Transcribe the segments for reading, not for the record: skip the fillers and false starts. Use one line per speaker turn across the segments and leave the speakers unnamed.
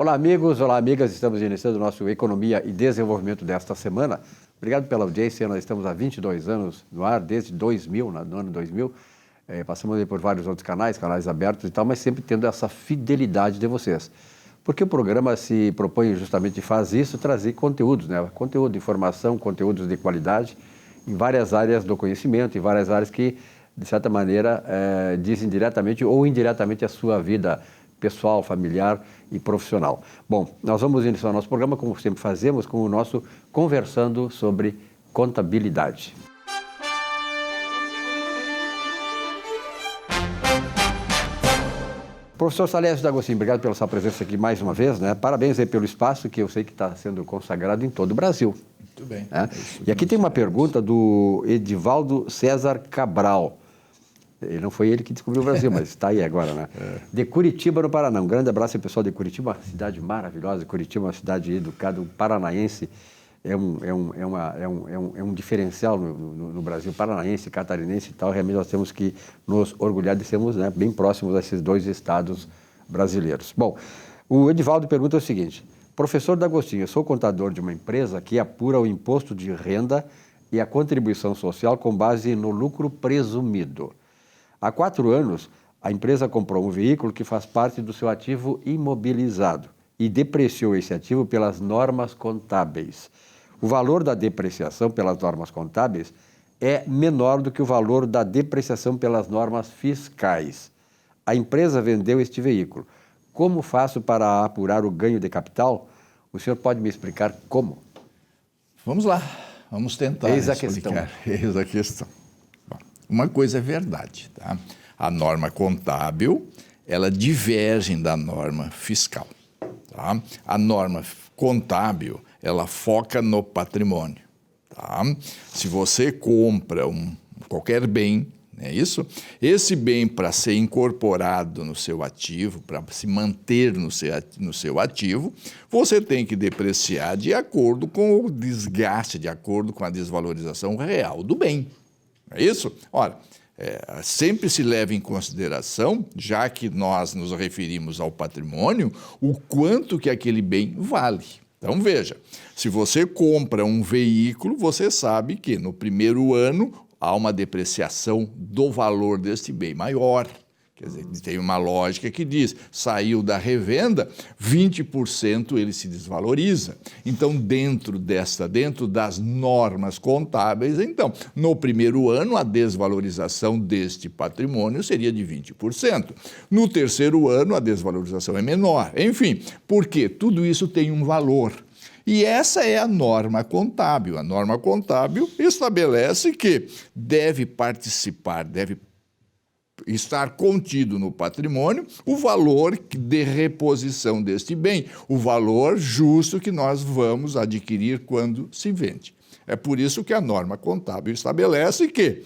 Olá, amigos, olá, amigas. Estamos iniciando o nosso Economia e Desenvolvimento desta semana. Obrigado pela audiência. Nós estamos há 22 anos no ar, desde 2000, no ano 2000. Passamos por vários outros canais abertos e tal, mas sempre tendo essa fidelidade de vocês. Porque o programa se propõe justamente e faz isso, trazer conteúdos, né? Conteúdo de informação, conteúdos de qualidade em várias áreas do conhecimento, em várias áreas que, de certa maneira, dizem diretamente ou indiretamente a sua vida pessoal, familiar e profissional. Bom, nós vamos iniciar o nosso programa, como sempre fazemos, com o nosso Conversando sobre Contabilidade. Professor Salésio D'Agostinho, obrigado pela sua presença aqui mais uma vez, né? Parabéns aí pelo espaço que eu sei que está sendo consagrado em todo o Brasil.
Muito bem.
Né? E aqui tem uma pergunta do Edivaldo César Cabral. Ele não foi ele que descobriu o Brasil, mas está aí agora, né? De Curitiba, no Paraná. Um grande abraço ao pessoal de Curitiba, uma cidade maravilhosa. Curitiba é uma cidade educada, um paranaense. É um diferencial no Brasil, paranaense, catarinense e tal. Realmente nós temos que nos orgulhar de sermos, né, bem próximos a esses dois estados brasileiros. Bom, o Edivaldo pergunta o seguinte: professor D'Agostinho, eu sou contador de uma empresa que apura o imposto de renda e a contribuição social com base no lucro presumido. Há 4 anos, a empresa comprou um veículo que faz parte do seu ativo imobilizado e depreciou esse ativo pelas normas contábeis. O valor da depreciação pelas normas contábeis é menor do que o valor da depreciação pelas normas fiscais. A empresa vendeu este veículo. Como faço para apurar o ganho de capital? O senhor pode me explicar como?
Vamos lá, vamos tentar explicar. Eis a questão. Bom, uma coisa é verdade, tá? A norma contábil, ela diverge da norma fiscal. Tá? A norma contábil, ela foca no patrimônio. Tá? Se você compra qualquer bem, é isso? Esse bem, para ser incorporado no seu ativo, para se manter no seu ativo, você tem que depreciar de acordo com o desgaste, de acordo com a desvalorização real do bem. É isso? Ora, sempre se leva em consideração, já que nós nos referimos ao patrimônio, o quanto que aquele bem vale. Então, veja, se você compra um veículo, você sabe que no primeiro ano há uma depreciação do valor deste bem maior. Quer dizer, tem uma lógica que diz, saiu da revenda, 20% ele se desvaloriza. Então, dentro das normas contábeis, então, no primeiro ano, a desvalorização deste patrimônio seria de 20%. No terceiro ano, a desvalorização é menor. Enfim, porque tudo isso tem um valor. E essa é a norma contábil. A norma contábil estabelece que deve estar contido no patrimônio o valor de reposição deste bem, o valor justo que nós vamos adquirir quando se vende. É por isso que a norma contábil estabelece que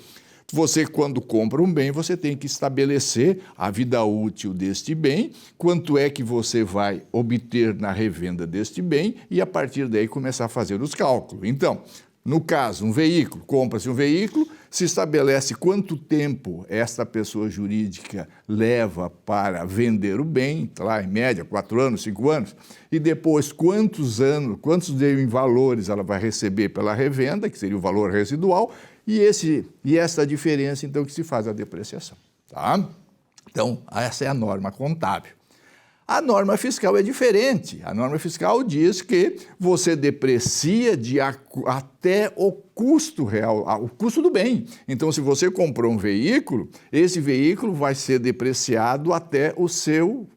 você, quando compra um bem, você tem que estabelecer a vida útil deste bem, quanto é que você vai obter na revenda deste bem e, a partir daí, começar a fazer os cálculos. Então, no caso, compra-se um veículo, se estabelece quanto tempo esta pessoa jurídica leva para vender o bem, lá em média 4 anos, 5 anos, e depois quantos em valores ela vai receber pela revenda, que seria o valor residual, e essa diferença, então, que se faz a depreciação. Tá? Então, essa é a norma contábil. A norma fiscal é diferente. A norma fiscal diz que você deprecia até o custo real, o custo do bem. Então, se você comprou um veículo, esse veículo vai ser depreciado até o seu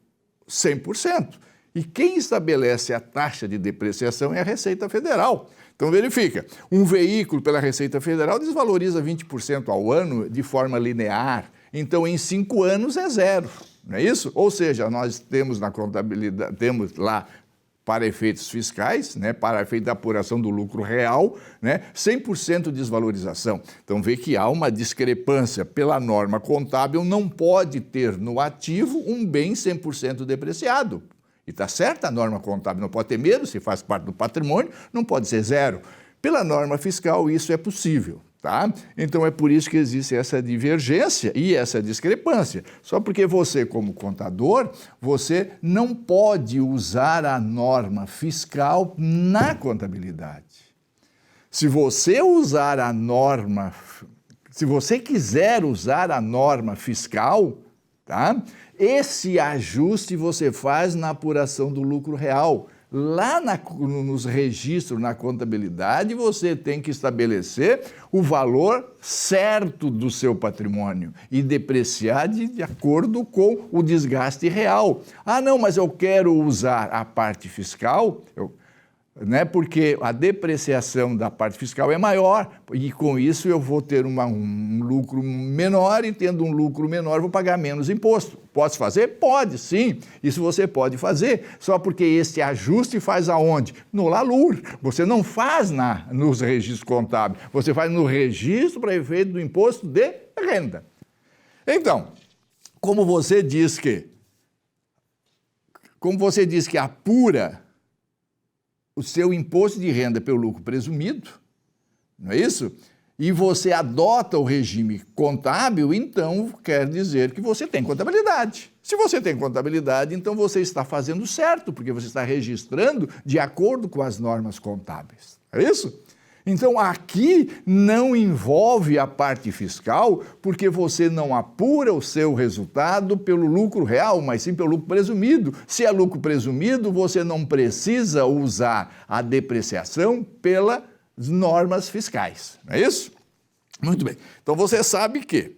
100%. E quem estabelece a taxa de depreciação é a Receita Federal. Então, verifica, um veículo pela Receita Federal desvaloriza 20% ao ano de forma linear. Então, em 5 anos é zero, não é isso? Ou seja, nós temos na contabilidade, temos lá, para efeitos fiscais, né, para efeito da apuração do lucro real, né, 100% de desvalorização. Então, vê que há uma discrepância. Pela norma contábil, não pode ter no ativo um bem 100% depreciado. E está certa a norma contábil, não pode ter medo, se faz parte do patrimônio, não pode ser zero. Pela norma fiscal, isso é possível. Tá? Então é por isso que existe essa divergência e essa discrepância. Só porque você, como contador, você não pode usar a norma fiscal na contabilidade. Se você usar a norma, se você quiser usar a norma fiscal, tá? Esse ajuste você faz na apuração do lucro real. Lá nos registros, na contabilidade, você tem que estabelecer o valor certo do seu patrimônio e depreciar de acordo com o desgaste real. Ah, não, mas eu quero usar a parte fiscal, porque a depreciação da parte fiscal é maior e com isso eu vou ter um lucro menor e tendo um lucro menor vou pagar menos imposto. Posso fazer? Pode, sim. Isso você pode fazer, só porque esse ajuste faz aonde? No LALUR. Você não faz nos registros contábeis, você faz no registro para efeito do imposto de renda. Então, como você diz que apura o seu imposto de renda pelo lucro presumido, não é isso? E você adota o regime contábil, então quer dizer que você tem contabilidade. Se você tem contabilidade, então você está fazendo certo, porque você está registrando de acordo com as normas contábeis. É isso? Então aqui não envolve a parte fiscal, porque você não apura o seu resultado pelo lucro real, mas sim pelo lucro presumido. Se é lucro presumido, você não precisa usar a depreciação pelas normas fiscais, não é isso? Muito bem. Então você sabe que,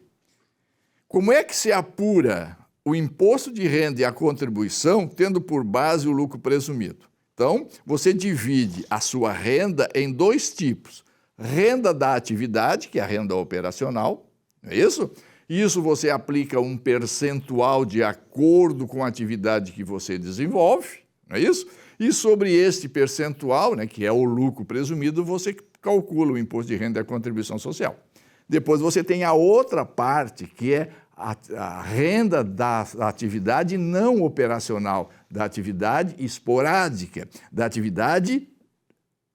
como é que se apura o imposto de renda e a contribuição, tendo por base o lucro presumido? Então, você divide a sua renda em dois tipos. Renda da atividade, que é a renda operacional, não é isso? Isso você aplica um percentual de acordo com a atividade que você desenvolve, não é isso? E sobre este percentual, que é o lucro presumido, você calcula o imposto de renda e a contribuição social. Depois você tem a outra parte, que é a renda da atividade não operacional, da atividade esporádica, da atividade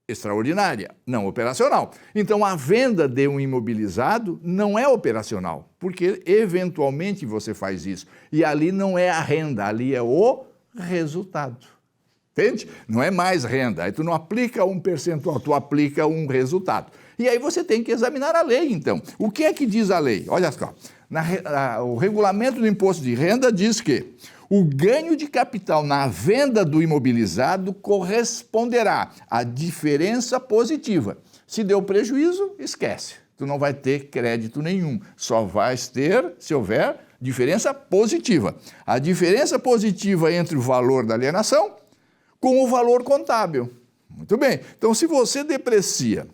extraordinária, não operacional. Então, a venda de um imobilizado não é operacional, porque eventualmente você faz isso. E ali não é a renda, ali é o resultado. Entende? Não é mais renda. Aí tu não aplica um percentual, tu aplica um resultado. E aí você tem que examinar a lei, então. O que é que diz a lei? Olha só. O regulamento do imposto de renda diz que o ganho de capital na venda do imobilizado corresponderá à diferença positiva. Se deu prejuízo, esquece. Tu não vai ter crédito nenhum. Só vais ter, se houver, diferença positiva. A diferença positiva entre o valor da alienação com o valor contábil. Muito bem. Então, se você deprecia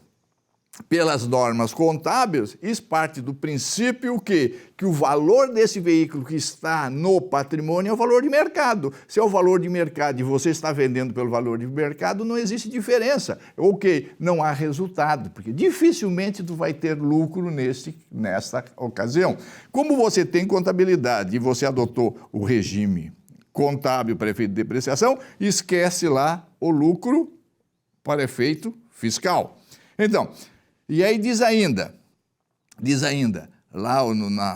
pelas normas contábeis, isso parte do princípio que o valor desse veículo que está no patrimônio é o valor de mercado. Se é o valor de mercado e você está vendendo pelo valor de mercado, não existe diferença. Ok, não há resultado, porque dificilmente tu vai ter lucro nessa ocasião. Como você tem contabilidade e você adotou o regime contábil para efeito de depreciação, esquece lá o lucro para efeito fiscal. Então, e aí diz ainda lá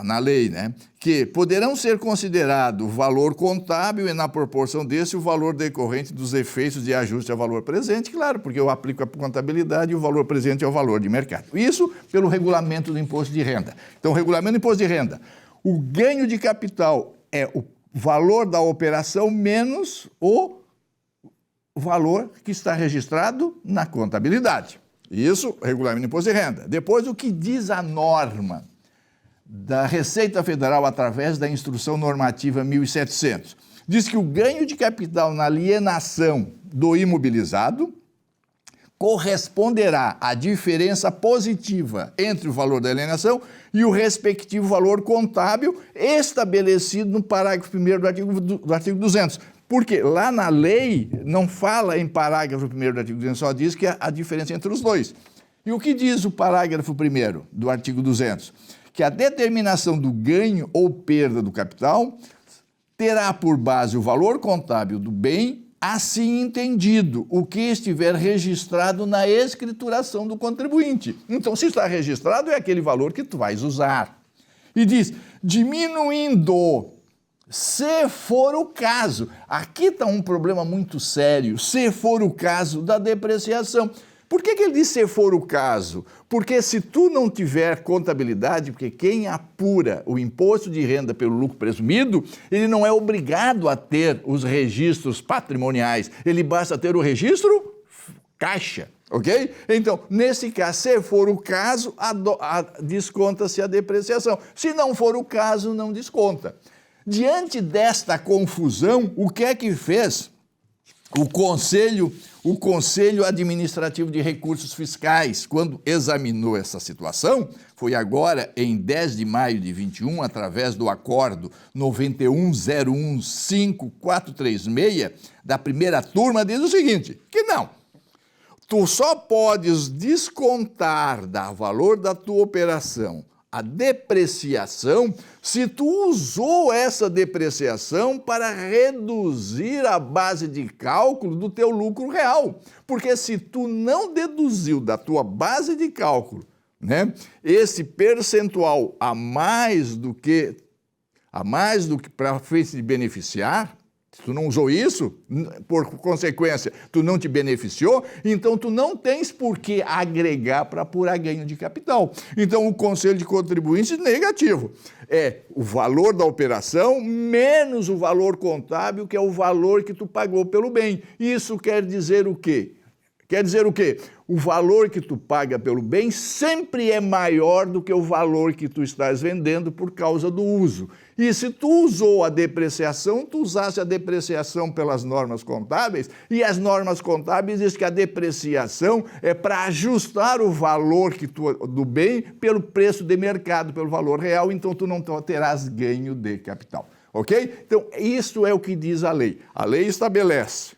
na lei, que poderão ser considerado o valor contábil e na proporção desse o valor decorrente dos efeitos de ajuste ao valor presente, claro, porque eu aplico a contabilidade e o valor presente é o valor de mercado. Isso pelo regulamento do imposto de renda. Então, o regulamento do imposto de renda, o ganho de capital é o valor da operação menos o valor que está registrado na contabilidade. Isso, regulamento do imposto de renda. Depois, o que diz a norma da Receita Federal através da Instrução Normativa 1700? Diz que o ganho de capital na alienação do imobilizado corresponderá à diferença positiva entre o valor da alienação e o respectivo valor contábil estabelecido no parágrafo 1º do artigo 200. Porque lá na lei não fala em parágrafo 1º do artigo 200, só diz que a diferença entre os dois. E o que diz o parágrafo 1º do artigo 200? Que a determinação do ganho ou perda do capital terá por base o valor contábil do bem assim entendido, o que estiver registrado na escrituração do contribuinte. Então, se está registrado, é aquele valor que tu vais usar. E diz, diminuindo, se for o caso. Aqui está um problema muito sério, se for o caso da depreciação. Por que ele diz se for o caso? Porque se tu não tiver contabilidade, porque quem apura o imposto de renda pelo lucro presumido, ele não é obrigado a ter os registros patrimoniais, ele basta ter o registro caixa, ok? Então, nesse caso, se for o caso, desconta-se a depreciação. Se não for o caso, não desconta. Diante desta confusão, o que é que fez o Conselho Administrativo de Recursos Fiscais, quando examinou essa situação? Foi agora em 10 de maio de 21, através do acordo 91.01.5436 da primeira turma, diz o seguinte, que não, tu só podes descontar do valor da tua operação a depreciação se tu usou essa depreciação para reduzir a base de cálculo do teu lucro real. Porque se tu não deduziu da tua base de cálculo, né, esse percentual a mais do que para fins de beneficiar, se tu não usou isso, por consequência, tu não te beneficiou, então tu não tens por que agregar para apurar ganho de capital. Então, o Conselho de Contribuintes negativo é o valor da operação menos o valor contábil, que é o valor que tu pagou pelo bem. Isso quer dizer o quê? Quer dizer o quê? O valor que tu paga pelo bem sempre é maior do que o valor que tu estás vendendo por causa do uso. E se tu usou a depreciação, tu usaste a depreciação pelas normas contábeis, e as normas contábeis dizem que a depreciação é para ajustar o valor do bem pelo preço de mercado, pelo valor real, então tu não terás ganho de capital. Ok? Então, isso é o que diz a lei. A lei estabelece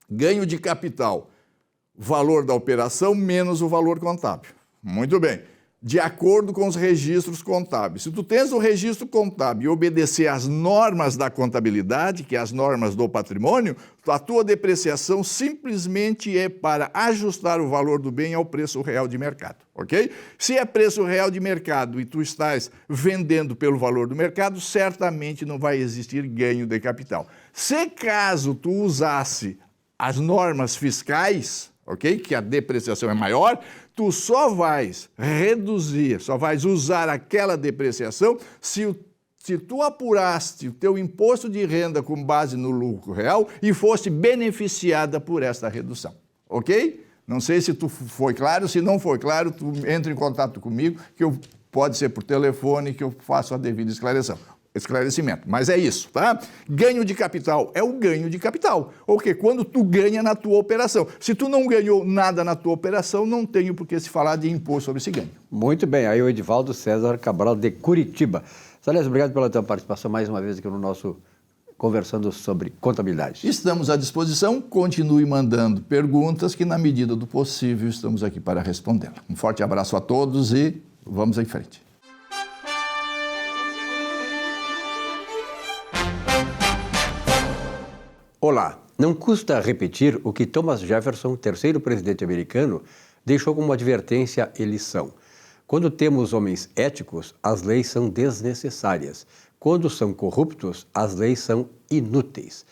ganho de capital, valor da operação menos o valor contábil. Muito bem. De acordo com os registros contábeis. Se tu tens o registro contábil e obedecer às normas da contabilidade, que é as normas do patrimônio, a tua depreciação simplesmente é para ajustar o valor do bem ao preço real de mercado, ok? Se é preço real de mercado e tu estás vendendo pelo valor do mercado, certamente não vai existir ganho de capital. Se caso tu usasse as normas fiscais, ok? Que a depreciação é maior, tu só vais reduzir, só vais usar aquela depreciação se tu apuraste o teu imposto de renda com base no lucro real e foste beneficiada por esta redução, ok? Não sei se tu foi claro, se não foi claro, tu entra em contato comigo, que pode ser por telefone, que eu faço a devida esclarecimento. Mas é isso, tá? Ganho de capital é o ganho de capital. Ou que quando tu ganha na tua operação. Se tu não ganhou nada na tua operação, não tenho por que se falar de imposto sobre esse ganho.
Muito bem. Aí o Edivaldo César Cabral, de Curitiba. Salles, obrigado pela tua participação mais uma vez aqui no nosso Conversando sobre Contabilidade.
Estamos à disposição. Continue mandando perguntas que, na medida do possível, estamos aqui para respondê-las. Um forte abraço a todos e vamos em frente.
Olá, não custa repetir o que Thomas Jefferson, terceiro presidente americano, deixou como advertência e lição. Quando temos homens éticos, as leis são desnecessárias. Quando são corruptos, as leis são inúteis.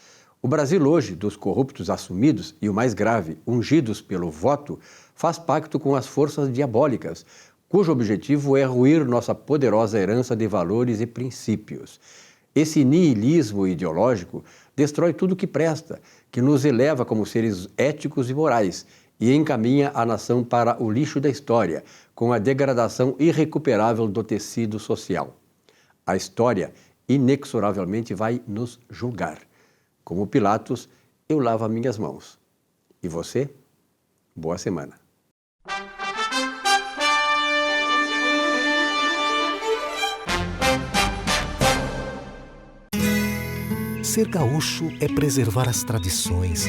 O Brasil hoje, dos corruptos assumidos e o mais grave, ungidos pelo voto, faz pacto com as forças diabólicas, cujo objetivo é ruir nossa poderosa herança de valores e princípios. Esse niilismo ideológico destrói tudo que presta, que nos eleva como seres éticos e morais e encaminha a nação para o lixo da história, com a degradação irrecuperável do tecido social. A história, inexoravelmente, vai nos julgar. Como Pilatos, eu lavo as minhas mãos. E você? Boa semana.
Ser gaúcho é preservar as tradições,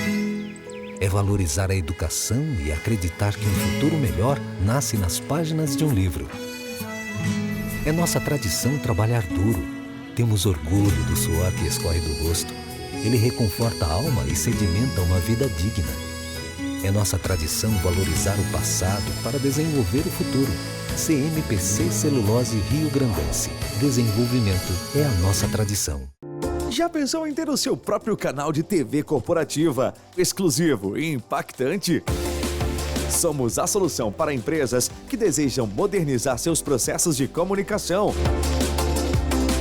é valorizar a educação e acreditar que um futuro melhor nasce nas páginas de um livro. É nossa tradição trabalhar duro, temos orgulho do suor que escorre do rosto Ele reconforta a alma e sedimenta uma vida digna. É nossa tradição valorizar o passado para desenvolver o futuro. CMPC Celulose Rio Grandense. Desenvolvimento é a nossa tradição.
Já pensou em ter o seu próprio canal de TV corporativa, exclusivo e impactante? Somos a solução para empresas que desejam modernizar seus processos de comunicação.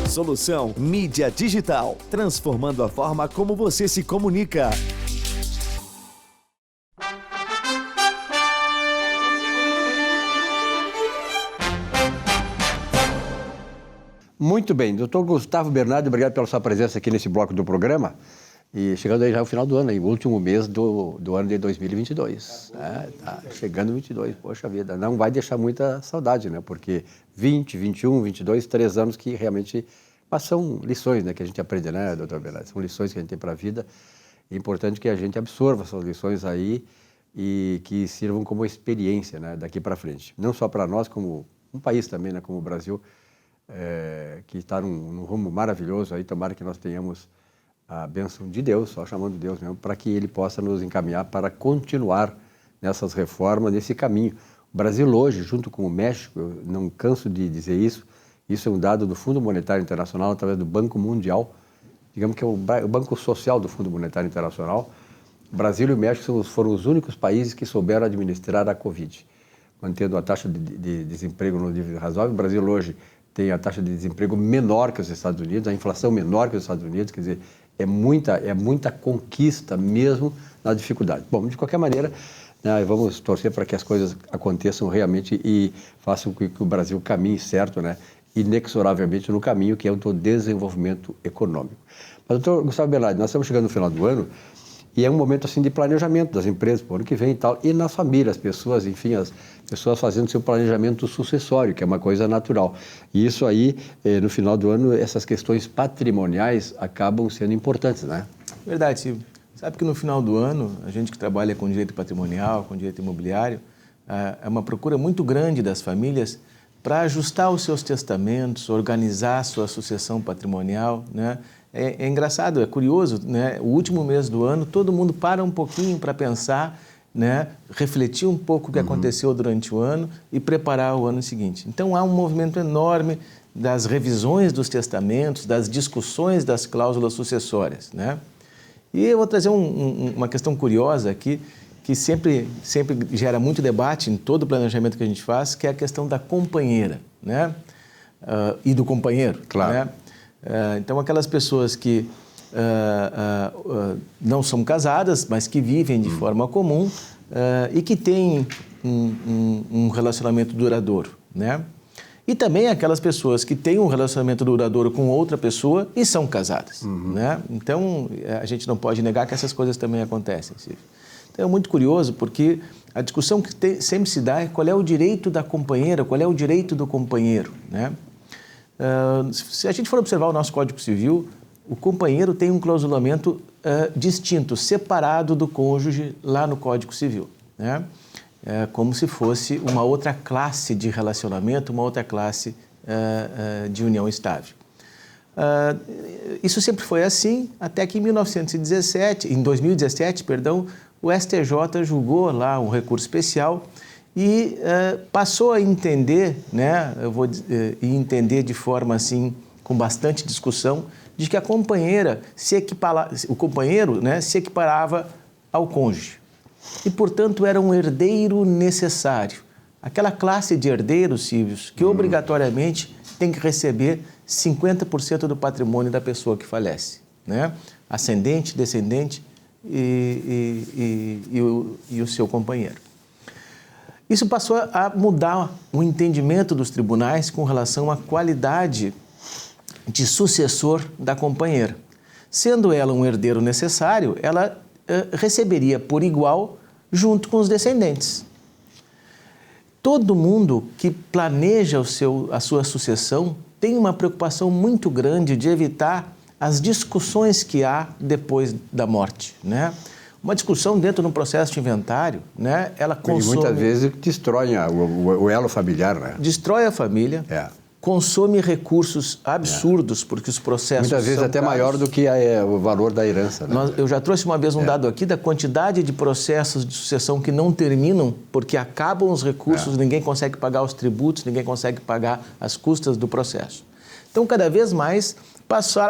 Solução Mídia Digital, transformando a forma como você se comunica.
Muito bem, doutor Gustavo Bernardi, obrigado pela sua presença aqui nesse bloco do programa. E chegando aí já ao final do ano, aí, o último mês do ano de 2022. Tá chegando 22, poxa vida, não vai deixar muita saudade, né? Porque 20, 21, 22, 3 anos que realmente são lições, né, que a gente aprende, né, doutor Bernardi? São lições que a gente tem para a vida. É importante que a gente absorva essas lições aí e que sirvam como experiência, né, daqui para frente. Não só para nós, como um país também, né, como o Brasil, que está num rumo maravilhoso aí. Tomara que nós tenhamos a bênção de Deus, só chamando Deus mesmo, para que Ele possa nos encaminhar para continuar nessas reformas, nesse caminho. O Brasil hoje, junto com o México, eu não canso de dizer isso é um dado do Fundo Monetário Internacional, através do Banco Mundial, digamos que é o Banco Social do Fundo Monetário Internacional. O Brasil e o México foram os únicos países que souberam administrar a Covid, mantendo a taxa de desemprego no nível razoável. O Brasil hoje tem a taxa de desemprego menor que os Estados Unidos, a inflação menor que os Estados Unidos, quer dizer, é muita conquista mesmo na dificuldade. Bom, de qualquer maneira, né, vamos torcer para que as coisas aconteçam realmente e façam com que o Brasil caminhe certo, né, inexoravelmente no caminho que é o do desenvolvimento econômico. Mas, doutor Gustavo Bernardi, nós estamos chegando no final do ano e é um momento assim de planejamento das empresas para o ano que vem e tal, e nas famílias, as pessoas fazendo seu planejamento sucessório, que é uma coisa natural. E isso aí, no final do ano, essas questões patrimoniais acabam sendo importantes, né?
Verdade, Silvio. Sabe que no final do ano, a gente que trabalha com direito patrimonial, com direito imobiliário, é uma procura muito grande das famílias para ajustar os seus testamentos, organizar a sua sucessão patrimonial, né? É engraçado, é curioso, né? O último mês do ano, todo mundo para um pouquinho para pensar, né? Refletir um pouco o que aconteceu durante o ano e preparar o ano seguinte. Então, há um movimento enorme das revisões dos testamentos, das discussões das cláusulas sucessórias, né? E eu vou trazer uma questão curiosa aqui, que sempre gera muito debate em todo o planejamento que a gente faz, que é a questão da companheira, né? E do companheiro,
claro,
né? Então, aquelas pessoas que não são casadas, mas que vivem de forma comum e que têm um relacionamento duradouro, né? E também aquelas pessoas que têm um relacionamento duradouro com outra pessoa e são casadas, né? Então, a gente não pode negar que essas coisas também acontecem, Silvio. Então, é muito curioso porque a discussão que sempre se dá é qual é o direito da companheira, qual é o direito do companheiro, né? Se a gente for observar o nosso Código Civil, o companheiro tem um clausulamento distinto, separado do cônjuge lá no Código Civil, né? Como se fosse uma outra classe de relacionamento, uma outra classe de união estável. Isso sempre foi assim, até que em 2017, o STJ julgou lá um recurso especial e passou a entender, né, entender de forma assim, com bastante discussão, de que a companheira o companheiro, né, se equiparava ao cônjuge e, portanto, era um herdeiro necessário. Aquela classe de herdeiros, Silvio, que obrigatoriamente tem que receber 50% do patrimônio da pessoa que falece, né? Ascendente, descendente e o seu companheiro. Isso passou a mudar o entendimento dos tribunais com relação à qualidade de sucessor da companheira. Sendo ela um herdeiro necessário, ela receberia por igual junto com os descendentes. Todo mundo que planeja a sua sucessão tem uma preocupação muito grande de evitar as discussões que há depois da morte, né? Uma discussão dentro de um processo de inventário, né? Ela consome...
E muitas vezes destrói o elo familiar, né?
Destrói a família, consome recursos absurdos, porque os processos
Muitas vezes
são
até
caros.
maior do que o valor da herança. Né?
Eu já trouxe uma vez um dado aqui da quantidade de processos de sucessão que não terminam porque acabam os recursos, ninguém consegue pagar os tributos, ninguém consegue pagar as custas do processo. Então, cada vez mais,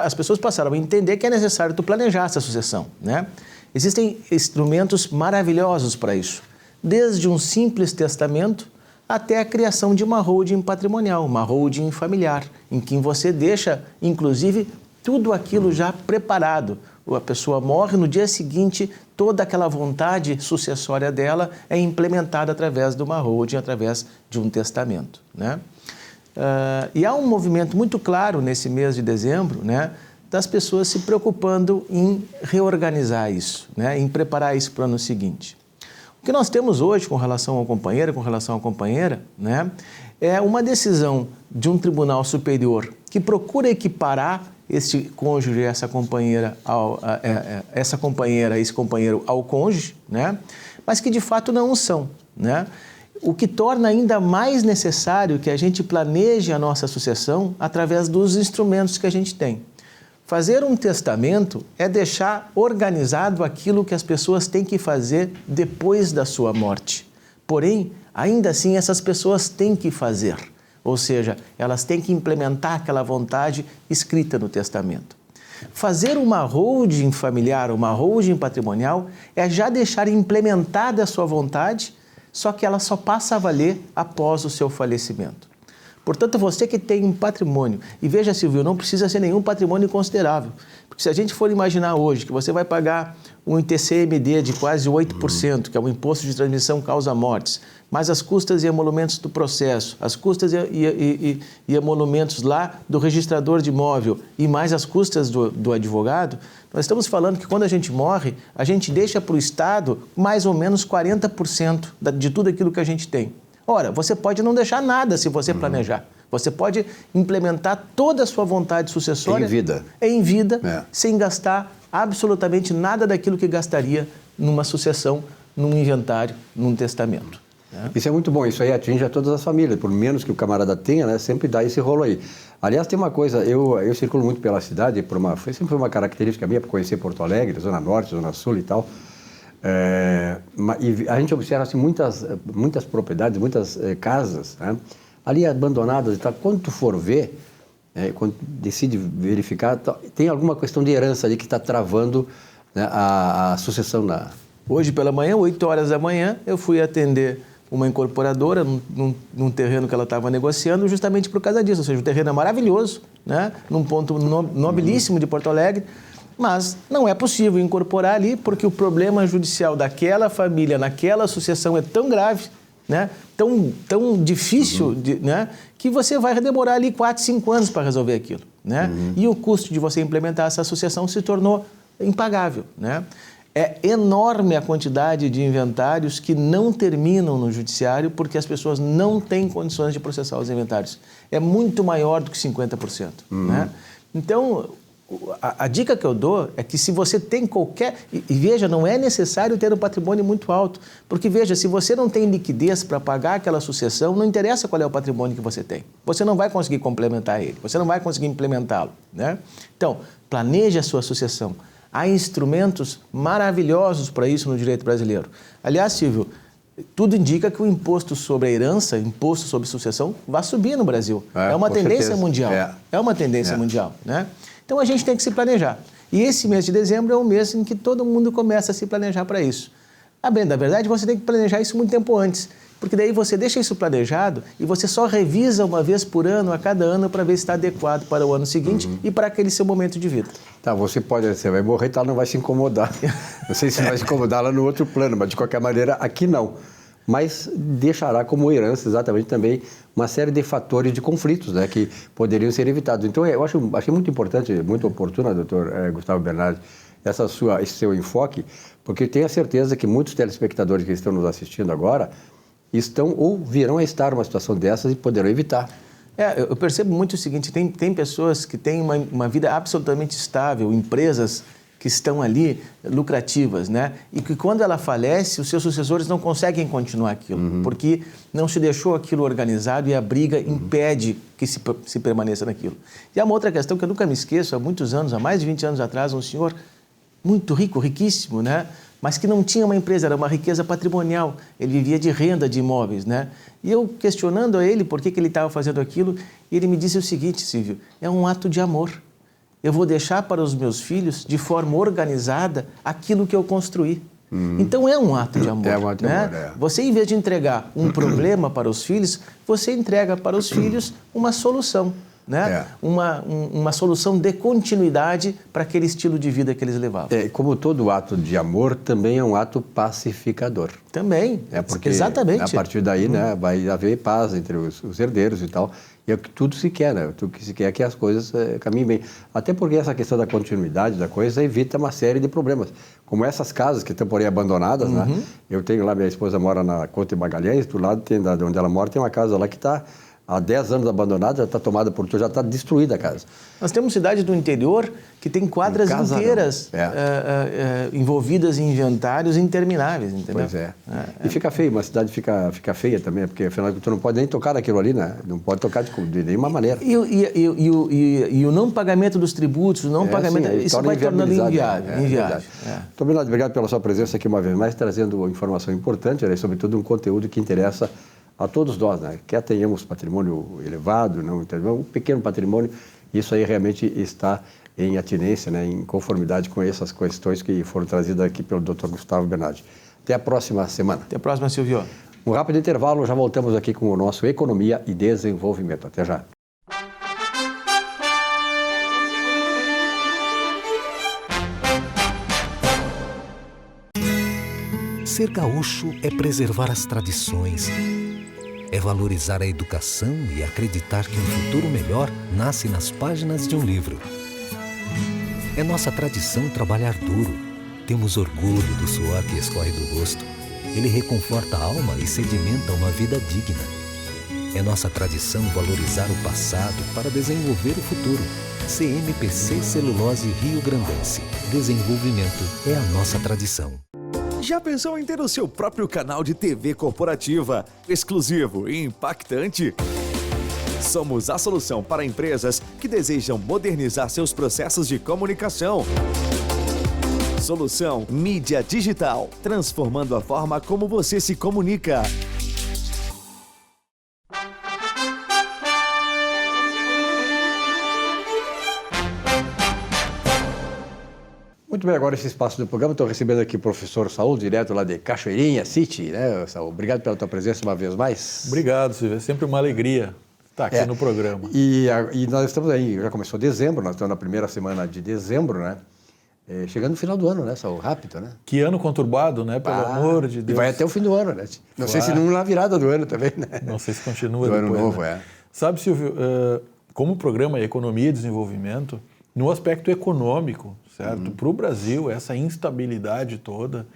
as pessoas passaram a entender que é necessário tu planejar essa sucessão, né? Existem instrumentos maravilhosos para isso, desde um simples testamento até a criação de uma holding patrimonial, uma holding familiar, em que você deixa, inclusive, tudo aquilo já preparado. A pessoa morre, no dia seguinte, toda aquela vontade sucessória dela é implementada através de uma holding, através de um testamento, né? E há um movimento muito claro nesse mês de dezembro, né, das pessoas se preocupando em reorganizar isso, né, em preparar isso para o ano seguinte. O que nós temos hoje com relação à companheira, né, é uma decisão de um tribunal superior que procura equiparar esse cônjuge, esse companheiro ao cônjuge, né, mas que de fato não o são, né? O que torna ainda mais necessário que a gente planeje a nossa sucessão através dos instrumentos que a gente tem. Fazer um testamento é deixar organizado aquilo que as pessoas têm que fazer depois da sua morte. Porém, ainda assim, essas pessoas têm que fazer. Ou seja, elas têm que implementar aquela vontade escrita no testamento. Fazer uma holding familiar, uma holding patrimonial, é já deixar implementada a sua vontade, só que ela só passa a valer após o seu falecimento. Portanto, você que tem um patrimônio, e veja, Silvio, não precisa ser nenhum patrimônio considerável, porque se a gente for imaginar hoje que você vai pagar um ITCMD de quase 8%, que é o Imposto de Transmissão Causa Mortes, mais as custas e emolumentos do processo, as custas e emolumentos lá do registrador de imóvel e mais as custas do advogado, nós estamos falando que quando a gente morre, a gente deixa para o Estado mais ou menos 40% de tudo aquilo que a gente tem. Ora, você pode não deixar nada se você planejar. Você pode implementar toda a sua vontade sucessória em vida, sem gastar absolutamente nada daquilo que gastaria numa sucessão, num inventário, num testamento. Né?
Isso é muito bom, isso aí atinge a todas as famílias, por menos que o camarada tenha, né, sempre dá esse rolo aí. Aliás, tem uma coisa, eu circulo muito pela cidade, sempre foi uma característica minha para conhecer Porto Alegre, Zona Norte, Zona Sul e tal. E a gente observa assim, muitas propriedades, muitas casas, né, ali abandonadas e tal. Quando tu for ver, quando decide verificar, tem alguma questão de herança ali que está travando, né, a sucessão da...
Hoje pela manhã, 8 horas da manhã, eu fui atender uma incorporadora num terreno que ela estava negociando justamente por causa disso. Ou seja, o terreno é maravilhoso, né, num ponto nobilíssimo de Porto Alegre, mas não é possível incorporar ali porque o problema judicial daquela família, naquela sucessão é tão grave, né, tão difícil, né, que você vai demorar ali 4, 5 anos para resolver aquilo, né? E o custo de você implementar essa sucessão se tornou impagável, né? É enorme a quantidade de inventários que não terminam no judiciário porque as pessoas não têm condições de processar os inventários. É muito maior do que 50%. Né? Então, a dica que eu dou é que se você tem qualquer... E veja, não é necessário ter um patrimônio muito alto. Porque, veja, se você não tem liquidez para pagar aquela sucessão, não interessa qual é o patrimônio que você tem. Você não vai conseguir complementar ele, você não vai conseguir implementá-lo. Né? Então, planeje a sua sucessão. Há instrumentos maravilhosos para isso no direito brasileiro. Aliás, Silvio, tudo indica que o imposto sobre a herança, imposto sobre sucessão, vai subir no Brasil. É uma tendência mundial. É uma tendência mundial, né? Então, a gente tem que se planejar. E esse mês de dezembro é um mês em que todo mundo começa a se planejar para isso. Bem, na verdade, você tem que planejar isso muito tempo antes, porque daí você deixa isso planejado e você só revisa uma vez por ano, a cada ano, para ver se está adequado para o ano seguinte e para aquele seu momento de vida.
Tá, você vai morrer e tal, não vai se incomodar. Não sei se vai se incomodar lá no outro plano, mas de qualquer maneira, aqui não. Mas deixará como herança exatamente também uma série de fatores de conflitos, né, que poderiam ser evitados. Então, eu achei muito importante, muito oportuna, doutor Gustavo Bernardi, esse seu enfoque, porque tenho a certeza que muitos telespectadores que estão nos assistindo agora estão ou virão a estar numa situação dessas e poderão evitar.
Eu percebo muito o seguinte, tem pessoas que têm uma vida absolutamente estável, empresas que estão ali lucrativas, né? E que quando ela falece, os seus sucessores não conseguem continuar aquilo, porque não se deixou aquilo organizado e a briga impede que se permaneça naquilo. E há uma outra questão que eu nunca me esqueço, há muitos anos, há mais de 20 anos atrás, um senhor muito rico, riquíssimo, né? Mas que não tinha uma empresa, era uma riqueza patrimonial. Ele vivia de renda de imóveis, né? E eu questionando a ele por que ele estava fazendo aquilo, ele me disse o seguinte, Silvio, é um ato de amor. Eu vou deixar para os meus filhos, de forma organizada, aquilo que eu construí. Então é um ato de amor.
É um ato de
né?
amor, é.
Você, em vez de entregar um problema para os filhos, você entrega para os filhos uma solução. Né? Uma solução de continuidade para aquele estilo de vida que eles levavam.
Como todo ato de amor, também é um ato pacificador.
Também,
Porque
exatamente.
A partir daí né, vai haver paz entre os herdeiros e tal. E é o que tudo se quer, né? Tudo que se quer é que as coisas caminhem bem. Até porque essa questão da continuidade da coisa evita uma série de problemas. Como essas casas que estão por aí abandonadas, né? Eu tenho lá, minha esposa mora na Couto de Magalhães, do lado de onde ela mora tem uma casa lá que está há 10 anos abandonada, já está tomada por tudo, já está destruída a casa.
Nós temos cidades do interior que tem quadras inteiras envolvidas em inventários intermináveis, entendeu?
Pois é. E fica feio, uma cidade fica feia também, porque afinal tu não pode nem tocar naquilo ali, né? Não pode tocar de nenhuma maneira.
E o não pagamento dos tributos, o não pagamento,
sim,
isso vai tornando inviável.
Muito obrigado pela sua presença aqui uma vez mais, trazendo informação importante, né? Sobretudo um conteúdo que interessa a todos nós, né? Quer tenhamos patrimônio elevado, não, um pequeno patrimônio, isso aí realmente está em atinência, né? Em conformidade com essas questões que foram trazidas aqui pelo Dr. Gustavo Bernardi. Até a próxima semana.
Até a próxima, Silvio.
Um rápido intervalo, já voltamos aqui com o nosso Economia e Desenvolvimento. Até já.
Ser gaúcho é preservar as tradições, é valorizar a educação e acreditar que um futuro melhor nasce nas páginas de um livro. É nossa tradição trabalhar duro. Temos orgulho do suor que escorre do rosto. Ele reconforta a alma e sedimenta uma vida digna. É nossa tradição valorizar o passado para desenvolver o futuro. CMPC Celulose Rio Grandense. Desenvolvimento é a nossa tradição.
Já pensou em ter o seu próprio canal de TV corporativa, exclusivo e impactante? Somos a solução para empresas que desejam modernizar seus processos de comunicação. Solução Mídia Digital, transformando a forma como você se comunica.
Muito bem, agora esse espaço do programa, estou recebendo aqui o professor Saul, direto lá de Cachoeirinha City, né, Saul? Obrigado pela tua presença uma vez mais.
Obrigado, Silvio. É sempre uma alegria estar aqui no programa.
E nós estamos aí, já começou dezembro, nós estamos na primeira semana de dezembro, né? Chegando no final do ano, né, Saul? Rápido, né?
Que ano conturbado, né? Pelo amor de Deus.
E vai até o fim do ano, né? Não sei se não na virada do ano também, né?
Não sei se continua
do
depois,
ano novo,
né? Sabe, Silvio, como o programa é Economia e Desenvolvimento, no aspecto econômico, certo? Para o Brasil, essa instabilidade toda,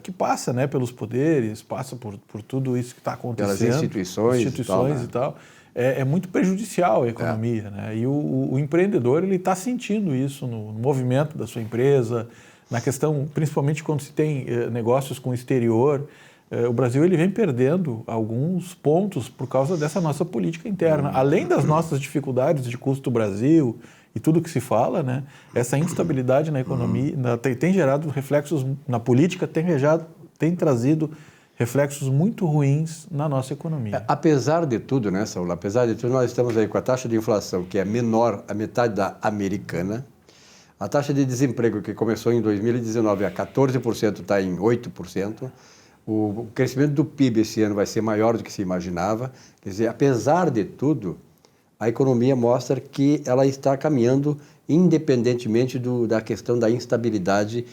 que passa, né, pelos poderes, passa por tudo isso que está acontecendo.
Pelas instituições
e tal, é muito prejudicial à economia, né? E o empreendedor, ele está sentindo isso no movimento da sua empresa, na questão, principalmente quando se tem negócios com o exterior. O Brasil, ele vem perdendo alguns pontos por causa dessa nossa política interna. Além das nossas dificuldades de custo Brasil e tudo que se fala, né? Essa instabilidade na economia tem gerado reflexos na política, tem trazido reflexos muito ruins na nossa economia.
Apesar de tudo, né, Saul? Apesar de tudo, nós estamos aí com a taxa de inflação que é menor a metade da americana. A taxa de desemprego que começou em 2019 a 14% está em 8%. O crescimento do PIB esse ano vai ser maior do que se imaginava. Quer dizer, apesar de tudo, a economia mostra que ela está caminhando independentemente da questão da instabilidade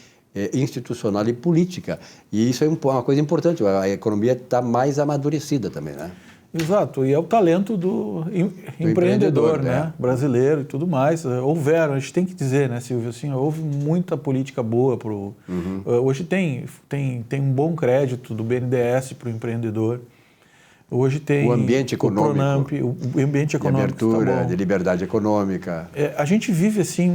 institucional e política. E isso é uma coisa importante, a economia está mais amadurecida também, né?
Exato, e é o talento do empreendedor, né? Brasileiro e tudo mais. A gente tem que dizer, né, Silvio, assim, houve muita política boa hoje tem um bom crédito do BNDES para o empreendedor. Hoje tem
o ambiente econômico,
o Pronamp, o ambiente econômico
de abertura,
tá bom.
de liberdade econômica.
A gente vive assim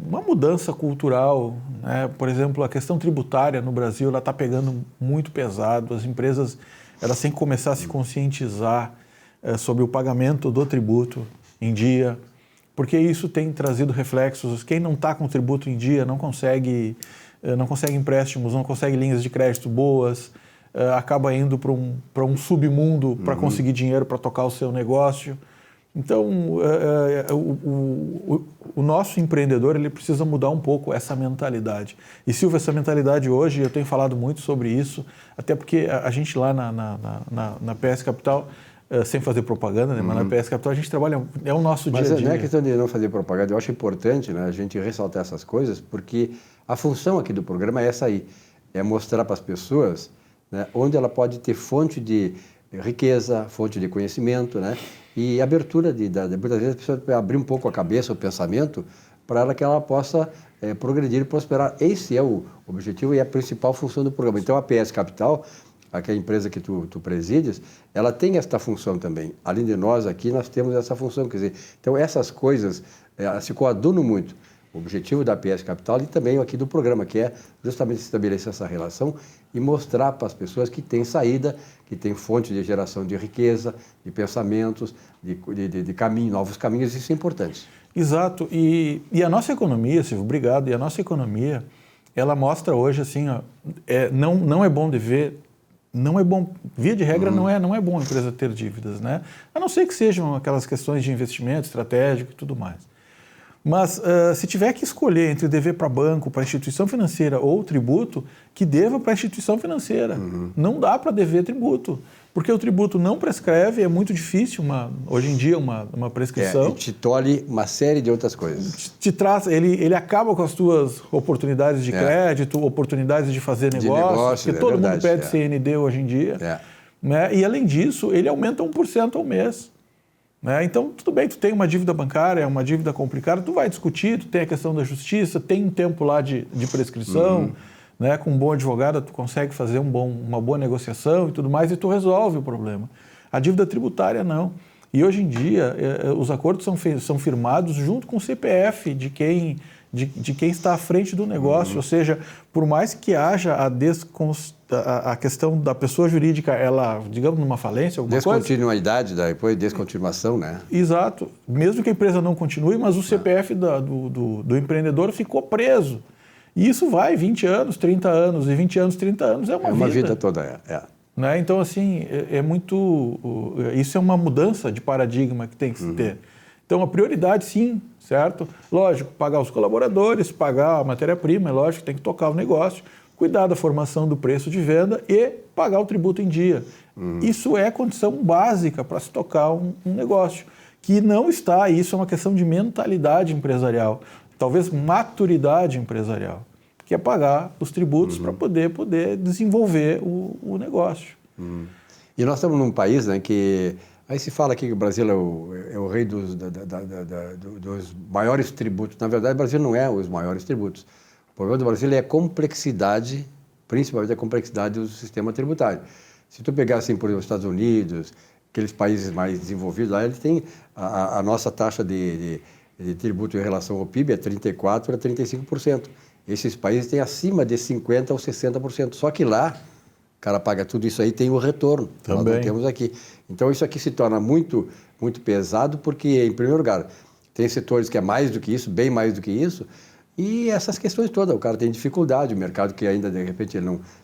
uma mudança cultural, né? Por exemplo, a questão tributária no Brasil ela está pegando muito pesado. As empresas elas têm que começar a se conscientizar sobre o pagamento do tributo em dia, porque isso tem trazido reflexos. Quem não está com o tributo em dia não consegue empréstimos, não consegue linhas de crédito boas. Acaba indo para um submundo para conseguir dinheiro para tocar o seu negócio. Então, o nosso empreendedor ele precisa mudar um pouco essa mentalidade. E, Silvio, essa mentalidade hoje, eu tenho falado muito sobre isso, até porque a gente lá na PS Capital, sem fazer propaganda, né, mas na PS Capital a gente trabalha, é o nosso dia a dia.
Mas não é questão de não fazer propaganda, eu acho importante, né, a gente ressaltar essas coisas, porque a função aqui do programa é essa aí, é mostrar para as pessoas, né, onde ela pode ter fonte de riqueza, fonte de conhecimento, né, e abertura muitas vezes a pessoa abrir um pouco a cabeça, o pensamento, para que ela possa progredir e prosperar. Esse é o objetivo e a principal função do programa. Então a PS Capital, aquela empresa que tu presides, ela tem esta função também. Além de nós aqui, nós temos essa função, quer dizer, então essas coisas se coadunam muito. O objetivo da PS Capital e também aqui do programa, que é justamente estabelecer essa relação e mostrar para as pessoas que tem saída, que tem fonte de geração de riqueza, de pensamentos, de caminho, novos caminhos, isso é importante.
Exato. E a nossa economia, Silvio, obrigado, e a nossa economia, ela mostra hoje assim, ó, não é bom dever, não é bom, via de regra, não é bom a empresa ter dívidas, né? A não ser que sejam aquelas questões de investimento estratégico e tudo mais. Mas se tiver que escolher entre dever para banco, para instituição financeira ou tributo, que deva para a instituição financeira. Não dá para dever tributo, porque o tributo não prescreve, é muito difícil hoje em dia uma prescrição.
E te tolhe uma série de outras coisas.
Te traz, ele acaba com as tuas oportunidades de crédito, oportunidades de fazer negócio, porque todo mundo pede CND hoje em dia. Né? E além disso, ele aumenta 1% ao mês. Né? Então, tudo bem, tu tem uma dívida bancária, uma dívida complicada, tu vai discutir, tu tem a questão da justiça, tem um tempo lá de prescrição, né? Com um bom advogado tu consegue fazer uma boa negociação e tudo mais, e tu resolve o problema. A dívida tributária não. E hoje em dia, os acordos são firmados junto com o CPF de quem está à frente do negócio, ou seja, por mais que haja a questão da pessoa jurídica, ela, digamos, numa falência, alguma coisa...
Descontinuidade, depois descontinuação, né?
Exato. Mesmo que a empresa não continue, mas o CPF do empreendedor ficou preso. E isso vai 20 anos, 30 anos, e 20 anos, 30 anos é uma vida
toda,
Né? Então, assim, isso é uma mudança de paradigma que tem que se ter. Então, a prioridade, sim, certo? Lógico, pagar os colaboradores, pagar a matéria-prima, é lógico, tem que tocar o negócio, cuidar da formação do preço de venda e pagar o tributo em dia. Isso é condição básica para se tocar um negócio, que não está, isso é uma questão de mentalidade empresarial, talvez maturidade empresarial, que é pagar os tributos para poder desenvolver o negócio.
E nós estamos num país, né, que... Aí se fala aqui que o Brasil é o rei dos maiores tributos. Na verdade, o Brasil não é os maiores tributos. O problema do Brasil é a complexidade, principalmente a complexidade do sistema tributário. Se tu pegar, assim, por exemplo, os Estados Unidos, aqueles países mais desenvolvidos, lá eles têm a nossa taxa de tributo em relação ao PIB é 34% a 35%. Esses países têm acima de 50% ou 60%. Só que lá... O cara paga tudo isso aí, tem o retorno.
Também.
Nós não temos aqui. Então, isso aqui se torna muito, muito pesado, porque, em primeiro lugar, tem setores que é mais do que isso, bem mais do que isso, e essas questões todas. O cara tem dificuldade, o mercado que ainda, de repente,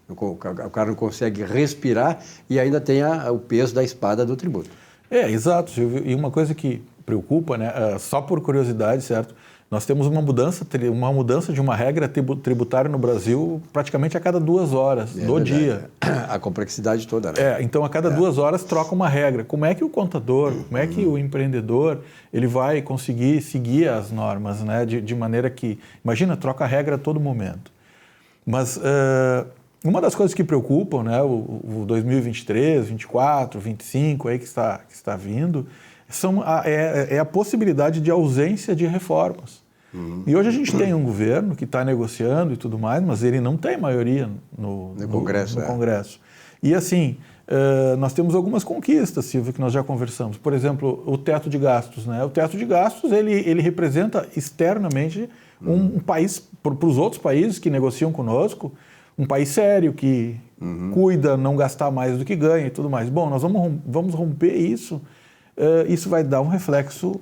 o cara não consegue respirar e ainda tem o peso da espada do tributo.
Exato, Silvio. E uma coisa que preocupa, né, só por curiosidade, certo? Nós temos uma mudança de uma regra tributária no Brasil praticamente a cada 2 horas do dia.
A complexidade toda, né?
Então, a cada 2 horas troca uma regra. Como é que o contador, como é que o empreendedor, ele vai conseguir seguir as normas, né? De maneira que, imagina, troca a regra a todo momento. Mas uma das coisas que preocupam, né, o 2023, 2024, 2025 aí que está vindo, é a possibilidade de ausência de reformas. E hoje a gente tem um governo que está negociando e tudo mais, mas ele não tem maioria no Congresso. E assim, nós temos algumas conquistas, Silvio, que nós já conversamos. Por exemplo, o teto de gastos, né? O teto de gastos, ele representa externamente um país, para os outros países que negociam conosco, um país sério, que cuida não gastar mais do que ganha e tudo mais. Bom, nós vamos romper isso. Isso vai dar um reflexo,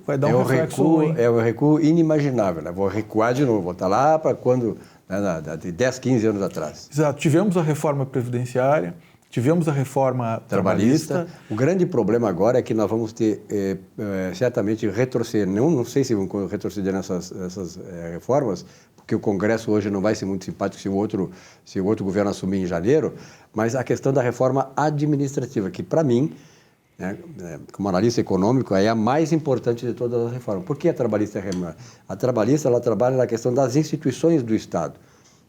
É um recuo inimaginável, né? Vou recuar de novo, vou estar lá para quando, né, de 10, 15 anos atrás.
Exato. Tivemos a reforma previdenciária, tivemos a reforma trabalhista.
O grande problema agora é que nós vamos ter, certamente, retroceder. Não sei se vamos retroceder nessas reformas, porque o Congresso hoje não vai ser muito simpático se o outro governo assumir em janeiro, mas a questão da reforma administrativa, que para mim, como analista econômico, é a mais importante de todas as reformas. Por que a trabalhista é reforma? A trabalhista, ela trabalha na questão das instituições do Estado.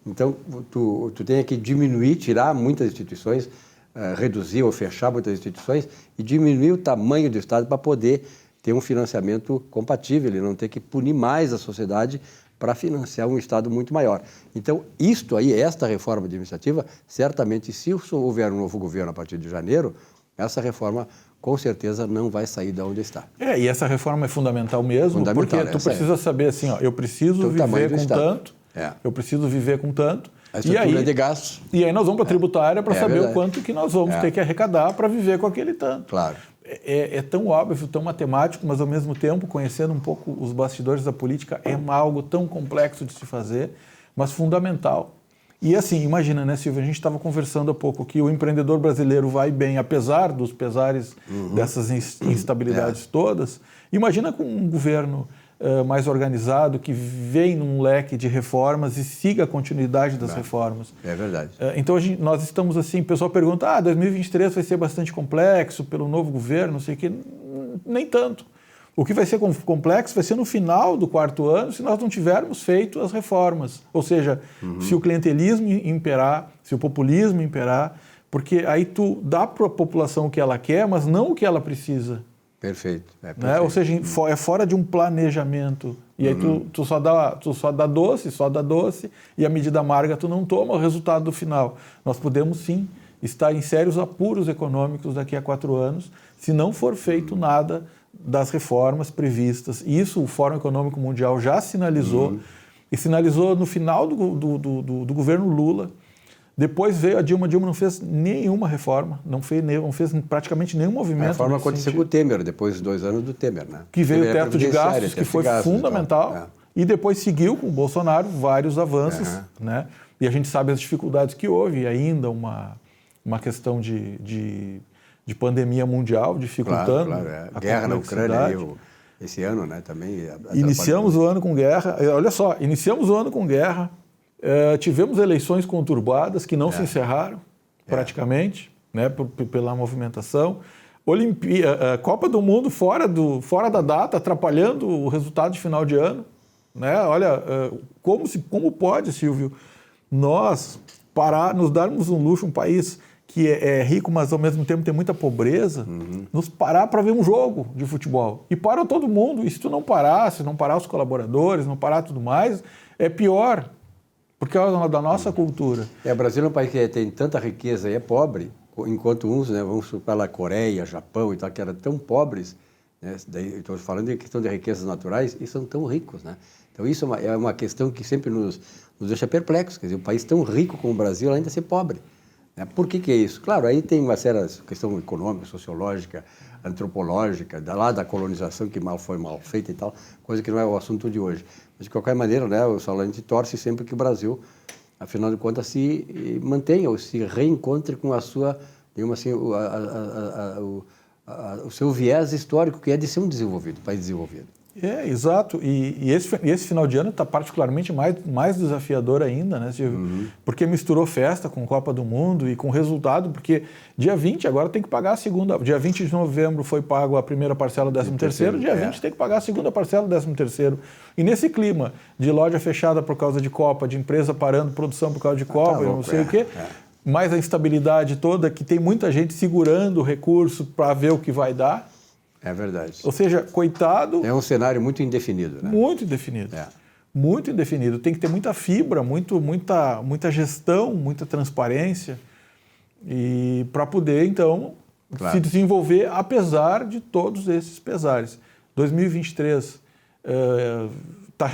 Então, tu tem que diminuir, tirar muitas instituições, reduzir ou fechar muitas instituições e diminuir o tamanho do Estado para poder ter um financiamento compatível e não ter que punir mais a sociedade para financiar um Estado muito maior. Então, esta reforma administrativa, certamente, se houver um novo governo a partir de janeiro, essa reforma, com certeza, não vai sair de onde está.
E essa reforma é fundamental mesmo, porque tu precisa saber assim, eu preciso viver com tanto, eu preciso viver com tanto,
a estrutura de gastos.
E aí nós vamos para a tributária para saber o quanto que nós vamos ter que arrecadar para viver com aquele tanto.
Claro.
É tão óbvio, tão matemático, mas ao mesmo tempo, conhecendo um pouco os bastidores da política, é algo tão complexo de se fazer, mas fundamental. E assim, imagina, né, Silvio, a gente estava conversando há pouco que o empreendedor brasileiro vai bem, apesar dos pesares dessas instabilidades todas. Imagina com um governo mais organizado, que vem num leque de reformas e siga a continuidade das reformas.
É verdade.
Então, nós estamos assim, o pessoal pergunta, 2023 vai ser bastante complexo pelo novo governo, não sei o quê. Nem tanto. O que vai ser complexo vai ser no final do 4º ano, se nós não tivermos feito as reformas. Ou seja, se o clientelismo imperar, se o populismo imperar, porque aí tu dá para a população o que ela quer, mas não o que ela precisa.
Perfeito.
Né? Ou seja, é fora de um planejamento. E aí tu só dá doce, e a medida amarga tu não toma o resultado do final. Nós podemos, sim, estar em sérios apuros econômicos daqui a 4 anos, se não for feito nada das reformas previstas. Isso o Fórum Econômico Mundial já sinalizou, e sinalizou no final do governo Lula. Depois veio a Dilma não fez nenhuma reforma, não fez praticamente nenhum movimento.
A reforma aconteceu com o Temer, depois de 2 anos do Temer, né?
Que veio o teto de gastos, que foi fundamental, e depois seguiu com o Bolsonaro vários avanços, né? E a gente sabe as dificuldades que houve, e ainda uma questão de pandemia mundial dificultando
a guerra na Ucrânia esse ano, né, também.
Iniciamos o ano com guerra. Olha só, iniciamos o ano com guerra. Tivemos eleições conturbadas que não se encerraram, praticamente, né, pela movimentação. Copa do Mundo fora da data, atrapalhando o resultado de final de ano. Né? Olha, como pode, Silvio, nós nos darmos um luxo, um país que é rico, mas ao mesmo tempo tem muita pobreza, nos parar para ver um jogo de futebol. E para todo mundo. E se tu não parar os colaboradores, não parar tudo mais, é pior. Porque é da nossa cultura.
O Brasil é um país que tem tanta riqueza e é pobre, enquanto uns, né, vamos para a Coreia, Japão e tal, que eram tão pobres, né, estou falando de questão de riquezas naturais, e são tão ricos, né? Então isso é uma questão que sempre nos deixa perplexos, quer dizer, um país tão rico como o Brasil ainda ser pobre. Né? Por que é isso? Claro, aí tem uma séria questão econômica, sociológica, antropológica, da colonização que foi mal feita e tal, coisa que não é o assunto de hoje. Mas, de qualquer maneira, né, o Salante torce sempre que o Brasil, afinal de contas, se mantenha ou se reencontre com a sua, digamos assim, o seu viés histórico, que é de ser um país desenvolvido.
Exato. E esse final de ano está particularmente mais desafiador ainda, né, Silvio? Porque misturou festa com Copa do Mundo e com resultado, porque dia 20 agora tem que pagar a segunda. Dia 20 de novembro foi pago a primeira parcela do 13º, dia 20 tem que pagar a segunda parcela do 13º. E nesse clima de loja fechada por causa de Copa, de empresa parando produção por causa de Copa, não sei o quê, mais a instabilidade toda, que tem muita gente segurando o recurso para ver o que vai dar.
É verdade.
Ou seja, coitado...
É um cenário muito indefinido, né?
Muito indefinido. Muito indefinido. Tem que ter muita fibra, muita gestão, muita transparência. e para poder, então,
Claro.
se desenvolver apesar de todos esses pesares. 2023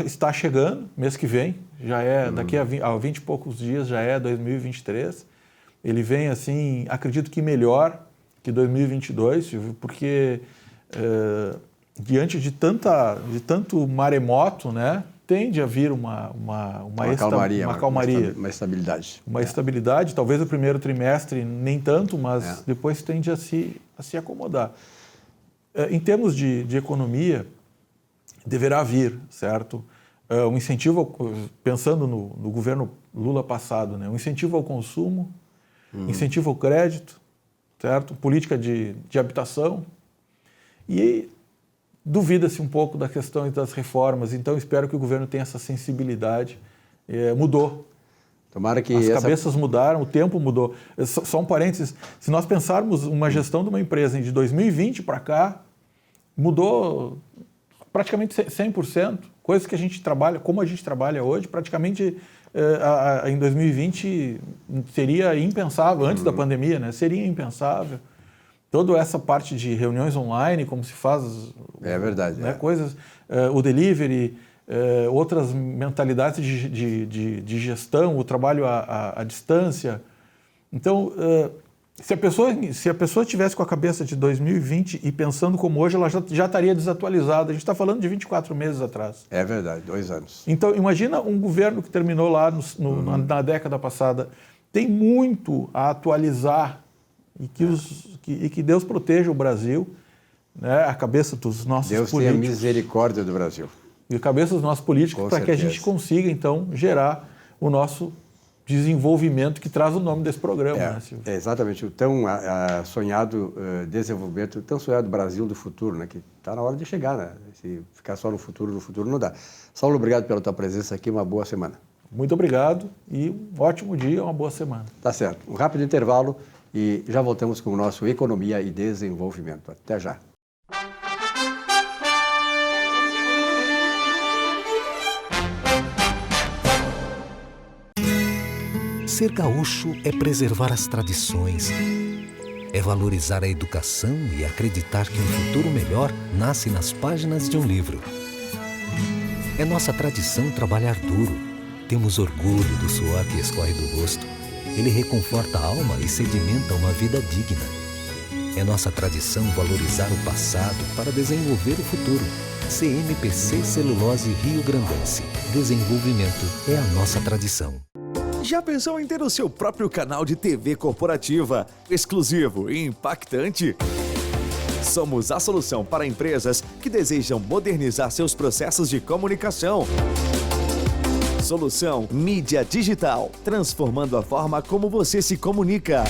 está chegando, mês que vem, já é, daqui a 20 e poucos dias já é 2023. Ele vem, assim, acredito que melhor que 2022, Silvio, porque diante de tanto maremoto, né, tende a vir uma
calmaria.
Uma
Estabilidade.
Uma estabilidade, talvez o primeiro trimestre nem tanto, mas depois tende a se acomodar. Em termos de economia, deverá vir, certo? Um incentivo, pensando no governo Lula passado, né? Um incentivo ao consumo, incentivo ao crédito, certo? Política de habitação. E duvida-se um pouco da questão das reformas, então espero que o governo tenha essa sensibilidade. Mudou.
Tomara que
As cabeças mudaram, o tempo mudou. Só um parênteses, se nós pensarmos uma gestão de uma empresa de 2020 para cá, mudou praticamente 100%, coisas que a gente trabalha, como a gente trabalha hoje, praticamente em 2020 seria impensável, antes da pandemia, né? Seria impensável. Toda essa parte de reuniões online, como se faz...
É verdade.
Né? Coisas, o delivery, outras mentalidades de gestão, o trabalho à distância. Então, se a pessoa tivesse com a cabeça de 2020 e pensando como hoje, ela já estaria desatualizada. A gente está falando de 24 meses atrás. É
verdade, 2 anos.
Então, imagina um governo que terminou lá na década passada. Tem muito a atualizar e que Deus proteja o Brasil, né, a cabeça dos nossos políticos.
Deus tenha misericórdia do Brasil.
E a cabeça dos nossos políticos, para que a gente consiga, então, gerar o nosso desenvolvimento que traz o nome desse programa. Né, Silvio?
Exatamente, o tão sonhado desenvolvimento, o tão sonhado Brasil do futuro, né, que está na hora de chegar, né? Se ficar só no futuro não dá. Saulo, obrigado pela tua presença aqui, uma boa semana.
Muito obrigado e um ótimo dia, uma boa semana.
Tá certo, um rápido intervalo e já voltamos com o nosso Economia e Desenvolvimento. Até já.
Ser gaúcho é preservar as tradições, é valorizar a educação e acreditar que um futuro melhor nasce nas páginas de um livro. É nossa tradição trabalhar duro. Temos orgulho do suor que escorre do rosto. Ele reconforta a alma e sedimenta uma vida digna. É nossa tradição valorizar o passado para desenvolver o futuro. CMPC Celulose Rio Grandense. Desenvolvimento é a nossa tradição.
Já pensou em ter o seu próprio canal de TV corporativa, exclusivo e impactante? Somos a solução para empresas que desejam modernizar seus processos de comunicação. Solução Mídia Digital, transformando a forma como você se comunica.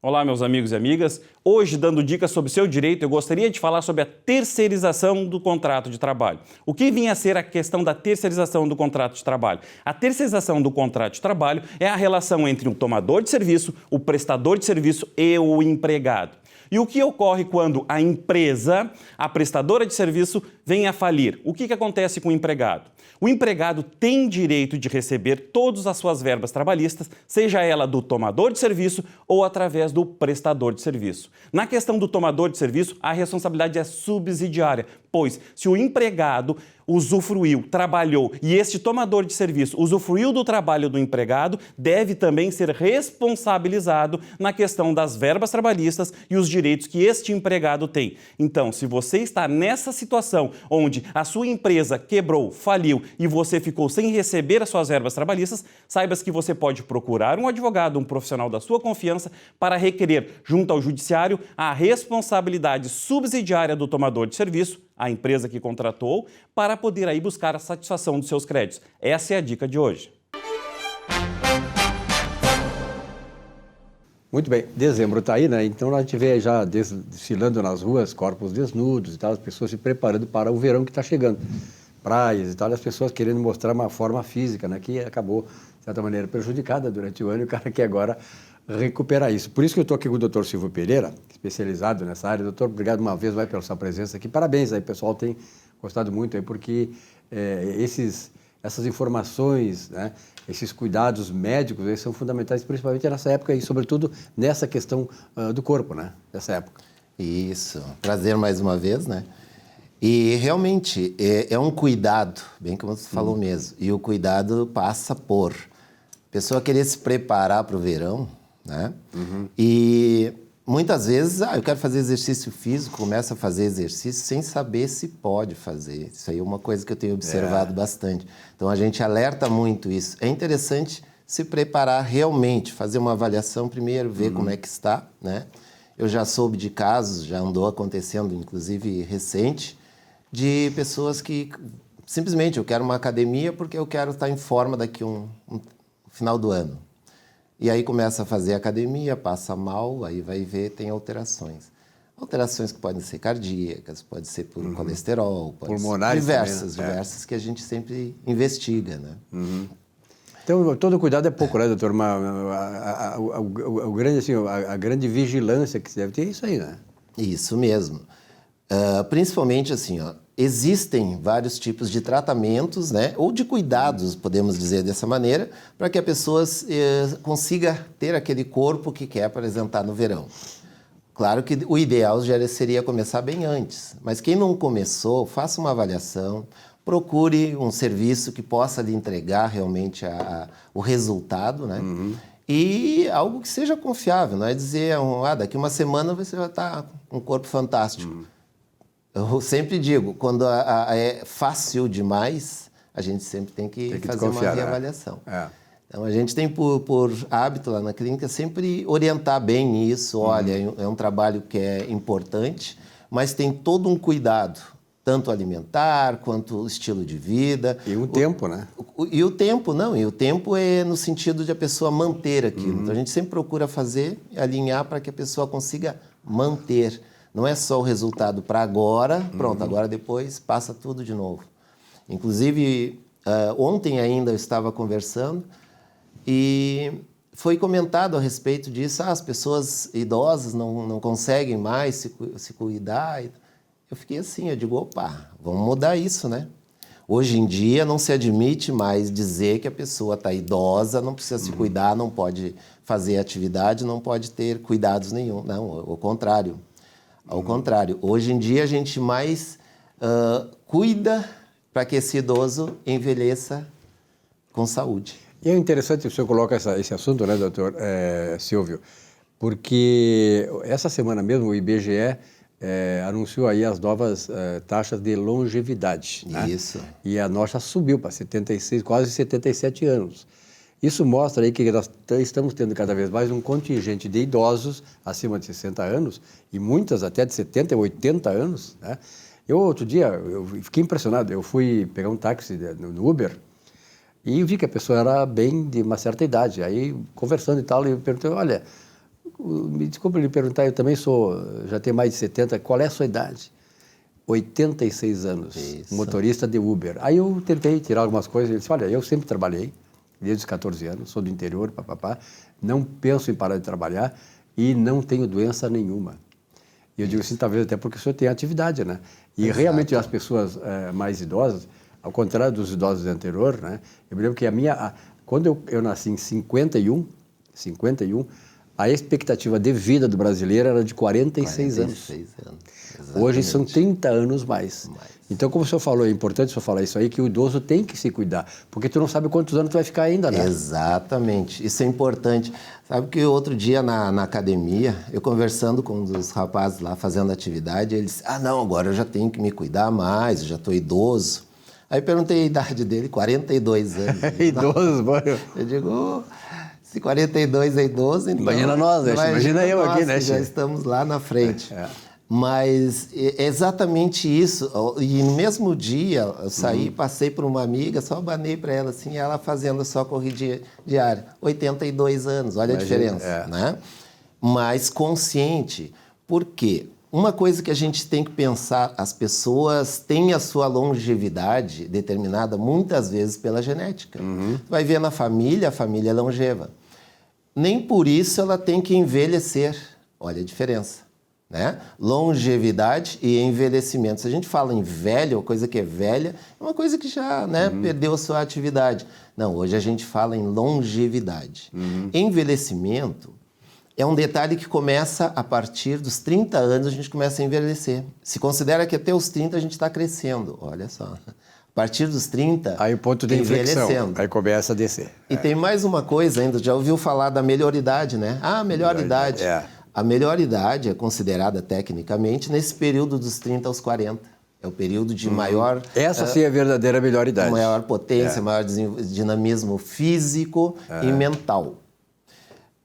Olá, meus amigos e amigas. Hoje, dando dicas sobre o seu direito, eu gostaria de falar sobre a terceirização do contrato de trabalho. O que vinha a ser a questão da terceirização do contrato de trabalho? A terceirização do contrato de trabalho é a relação entre o tomador de serviço, o prestador de serviço e o empregado. E o que ocorre quando a empresa, a prestadora de serviço, vem a falir? O que acontece com o empregado? O empregado tem direito de receber todas as suas verbas trabalhistas, seja ela do tomador de serviço ou através do prestador de serviço. Na questão do tomador de serviço, a responsabilidade é subsidiária, pois se o empregado usufruiu, trabalhou e este tomador de serviço usufruiu do trabalho do empregado, deve também ser responsabilizado na questão das verbas trabalhistas e os direitos que este empregado tem. Então, se você está nessa situação onde a sua empresa quebrou, faliu e você ficou sem receber as suas verbas trabalhistas, saiba que você pode procurar um advogado, um profissional da sua confiança, para requerer junto ao judiciário a responsabilidade subsidiária do tomador de serviço, a empresa que contratou, para poder aí buscar a satisfação dos seus créditos. Essa é a dica de hoje.
Muito bem, dezembro está aí, né? Então a gente vê já desfilando nas ruas, corpos desnudos e tal, as pessoas se preparando para o verão que está chegando. Praias e tal, as pessoas querendo mostrar uma forma física, né? Que acabou, de certa maneira, prejudicada durante o ano e o cara quer agora recuperar isso. Por isso que eu estou aqui com o Dr. Silvio Pereira, especializado nessa área. Doutor, obrigado uma vez mais pela sua presença aqui. Parabéns aí, o pessoal tem gostado muito aí, porque essas informações, né, esses cuidados médicos, eles são fundamentais, principalmente nessa época e, sobretudo, nessa questão do corpo, né, dessa época.
Isso. Prazer mais uma vez, né? E realmente é um cuidado, bem como você falou mesmo, e o cuidado passa por a pessoa querer se preparar para o verão, né? E muitas vezes, eu quero fazer exercício físico, começa a fazer exercício sem saber se pode fazer. Isso aí é uma coisa que eu tenho observado bastante. Então, a gente alerta muito isso. É interessante se preparar realmente, fazer uma avaliação primeiro, ver como é que está, né? Eu já soube de casos, já andou acontecendo, inclusive recente, de pessoas que simplesmente eu quero uma academia porque eu quero estar em forma daqui um final do ano. E aí começa a fazer academia, passa mal, aí vai ver, tem alterações. Alterações que podem ser cardíacas, pode ser por colesterol,
pulmonares
diversas,
também, né?
diversas que a gente sempre investiga, né?
Então, todo cuidado é pouco, né, doutor? A grande vigilância que se deve ter é isso aí, né?
Isso mesmo. Principalmente assim, existem vários tipos de tratamentos, né, ou de cuidados, podemos dizer dessa maneira, para que a pessoa consiga ter aquele corpo que quer apresentar no verão. Claro que o ideal já seria começar bem antes, mas quem não começou, faça uma avaliação, procure um serviço que possa lhe entregar realmente o resultado, né? E algo que seja confiável, não é dizer, daqui uma semana você vai estar com um corpo fantástico. Eu sempre digo, quando é fácil demais, a gente sempre tem que fazer uma reavaliação. Então, a gente tem por hábito lá na clínica sempre orientar bem isso. Olha, é um trabalho que é importante, mas tem todo um cuidado, tanto alimentar quanto o estilo de vida.
E o tempo, né?
E o tempo, não. E o tempo é no sentido de a pessoa manter aquilo. Então, a gente sempre procura fazer, alinhar para que a pessoa consiga manter. Não é só o resultado para agora, pronto, agora depois passa tudo de novo. Inclusive, ontem ainda eu estava conversando e foi comentado a respeito disso, as pessoas idosas não conseguem mais se cuidar. Eu fiquei assim, eu digo, opa, vamos mudar isso, né? Hoje em dia não se admite mais dizer que a pessoa está idosa, não precisa se cuidar, não pode fazer atividade, não pode ter cuidados nenhum. Não, ao contrário. Ao contrário, hoje em dia a gente mais cuida para que esse idoso envelheça com saúde.
E é interessante o senhor coloca esse assunto, né, doutor Silvio, porque essa semana mesmo o IBGE anunciou aí as novas taxas de longevidade. Né?
Isso.
E a nossa subiu para 76, quase 77 anos. Isso mostra aí que nós estamos tendo cada vez mais um contingente de idosos acima de 60 anos e muitas até de 70 e 80 anos. Né? Outro dia, eu fiquei impressionado. Eu fui pegar um táxi no Uber e vi que a pessoa era bem de uma certa idade. Aí, conversando e tal, eu perguntei, olha, me desculpe lhe perguntar, eu também já tenho mais de 70, qual é a sua idade? 86 anos,
Isso.
motorista de Uber. Aí eu tentei tirar algumas coisas, ele disse, olha, eu sempre trabalhei, desde os 14 anos, sou do interior, não penso em parar de trabalhar e não tenho doença nenhuma. E eu digo assim, talvez até porque o senhor tem atividade, né? E
Exato. Realmente
as pessoas mais idosas, ao contrário dos idosos anteriores, né? Eu me lembro que quando eu nasci em 51, a expectativa de vida do brasileiro era de 46 anos. Hoje são 30 anos mais. Então, como o senhor falou, é importante o senhor falar isso aí, que o idoso tem que se cuidar, porque tu não sabe quantos anos tu vai ficar ainda, né?
Exatamente, isso é importante. Sabe que outro dia na academia, eu conversando com um dos rapazes lá, fazendo atividade, ele disse, não, agora eu já tenho que me cuidar mais, eu já estou idoso. Aí perguntei a idade dele, 42 anos.
Idoso, mano.
Eu digo, se 42 é idoso, então...
Imagina nós, né? Imagina eu aqui, né?
Já estamos lá na frente. Mas é exatamente isso. E no mesmo dia, eu saí, passei por uma amiga, só abanei para ela assim, ela fazendo só corrida diária. 82 anos, olha a diferença, né? mais consciente. Por quê? Uma coisa que a gente tem que pensar, as pessoas têm a sua longevidade determinada muitas vezes pela genética. Vai ver na família, a família é longeva. Nem por isso ela tem que envelhecer. Olha a diferença, né? Longevidade e envelhecimento. Se a gente fala em velho, uma coisa que é velha, é uma coisa que já, né, perdeu a sua atividade. Não, hoje a gente fala em longevidade. Envelhecimento é um detalhe que começa a partir dos 30 anos, a gente começa a envelhecer. Se considera que até os 30 a gente está crescendo, olha só. A partir dos 30,
Aí o ponto de inflexão, aí começa a descer.
E tem mais uma coisa ainda, já ouviu falar da melhoridade, né? Ah, melhor idade. A melhor idade é considerada tecnicamente nesse período dos 30 aos 40. É o período de maior...
Essa sim é a verdadeira melhor idade.
Maior potência, maior dinamismo físico e mental.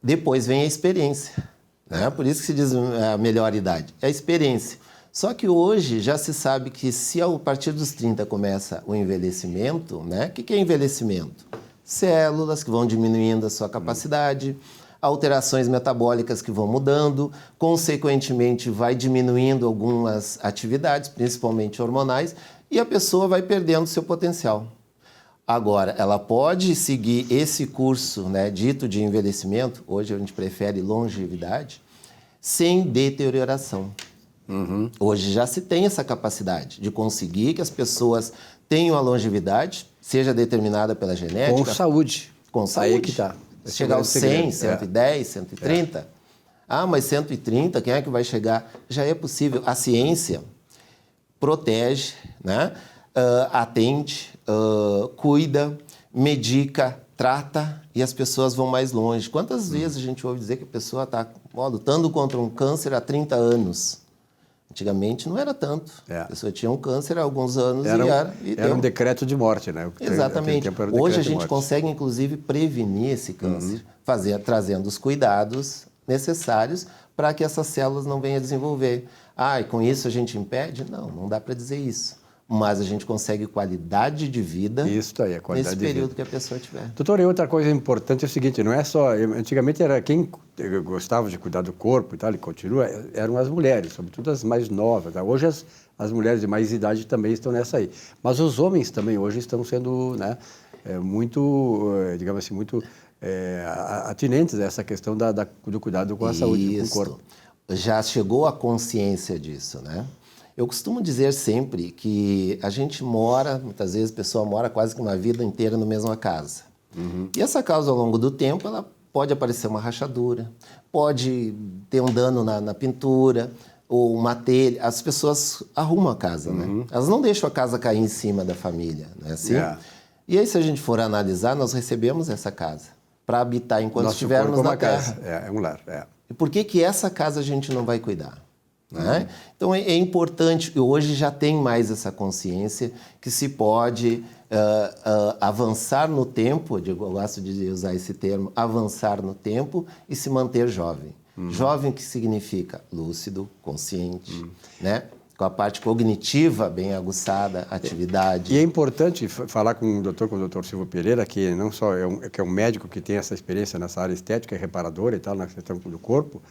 Depois vem a experiência, né? Por isso que se diz a melhor idade. É a experiência. Só que hoje já se sabe que se a partir dos 30 começa o envelhecimento, né? O que é envelhecimento? Células que vão diminuindo a sua capacidade, alterações metabólicas que vão mudando, consequentemente vai diminuindo algumas atividades, principalmente hormonais, e a pessoa vai perdendo seu potencial. Agora, ela pode seguir esse curso, né, dito de envelhecimento, hoje a gente prefere longevidade, sem deterioração. Hoje já se tem essa capacidade de conseguir que as pessoas tenham a longevidade, seja determinada pela genética.
Com saúde.
Com saúde.
Aí é que tá.
Chegar aos 100, 110, 130. Ah, mas 130, quem é que vai chegar? Já é possível. A ciência protege, né? Atende, cuida, medica, trata e as pessoas vão mais longe. Quantas vezes a gente ouve dizer que a pessoa está lutando contra um câncer há 30 anos? Antigamente não era tanto. A pessoa tinha um câncer há alguns anos
era um decreto de morte, né?
Exatamente. Hoje a gente consegue, inclusive, prevenir esse câncer, trazendo os cuidados necessários para que essas células não venham a desenvolver. E com isso a gente impede? Não dá para dizer isso. Mas a gente consegue qualidade de vida
isso aí, a qualidade
nesse período que a pessoa tiver.
Doutor, e outra coisa importante é o seguinte, não é só... Antigamente era quem gostava de cuidar do corpo e tal, e continua, eram as mulheres, sobretudo as mais novas. Tá? Hoje as mulheres de mais idade também estão nessa aí. Mas os homens também hoje estão sendo, né, muito, digamos assim, muito atinentes a essa questão do cuidado com a saúde, com o corpo.
Já chegou a consciência disso, né? Eu costumo dizer sempre que a gente mora, muitas vezes a pessoa mora quase que uma vida inteira na mesma casa. E essa casa, ao longo do tempo, ela pode aparecer uma rachadura, pode ter um dano na pintura, ou uma telha. As pessoas arrumam a casa, né? Elas não deixam a casa cair em cima da família, não é assim? E aí, se a gente for analisar, nós recebemos essa casa para habitar enquanto estivermos na terra.
É um lar.
E por que essa casa a gente não vai cuidar? Né? Então é importante, hoje já tem mais essa consciência que se pode avançar no tempo, eu gosto de usar esse termo, avançar no tempo e se manter jovem. Jovem que significa lúcido, consciente, né? Com a parte cognitiva bem aguçada, atividade.
E é importante falar com o doutor Silvio Pereira, que não só que é um médico que tem essa experiência nessa área estética, é reparadora e tal, na questão do corpo,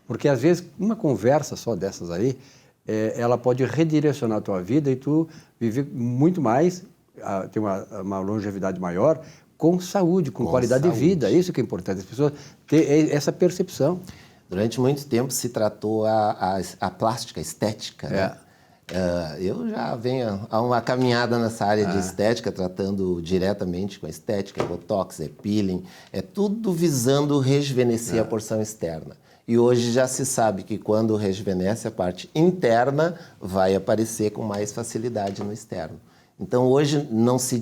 porque, às vezes, uma conversa só dessas aí, ela pode redirecionar a tua vida e tu viver muito mais, ter uma longevidade maior, com saúde, com qualidade de vida. Isso que é importante, as pessoas terem essa percepção.
Durante muito tempo se tratou a plástica, a estética, né? Eu já venho a uma caminhada nessa área de estética, tratando diretamente com a estética, botox, peeling, tudo visando rejuvenescer a porção externa. E hoje já se sabe que quando rejuvenesce a parte interna, vai aparecer com mais facilidade no externo. Então, hoje não se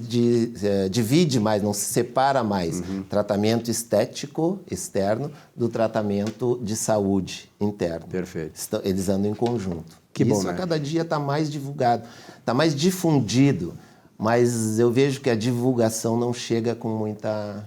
divide mais, não se separa mais tratamento estético externo do tratamento de saúde interno.
Perfeito.
Eles andam em conjunto.
Que bom,
isso
né?
A cada dia está mais divulgado, está mais difundido, mas eu vejo que a divulgação não chega com muita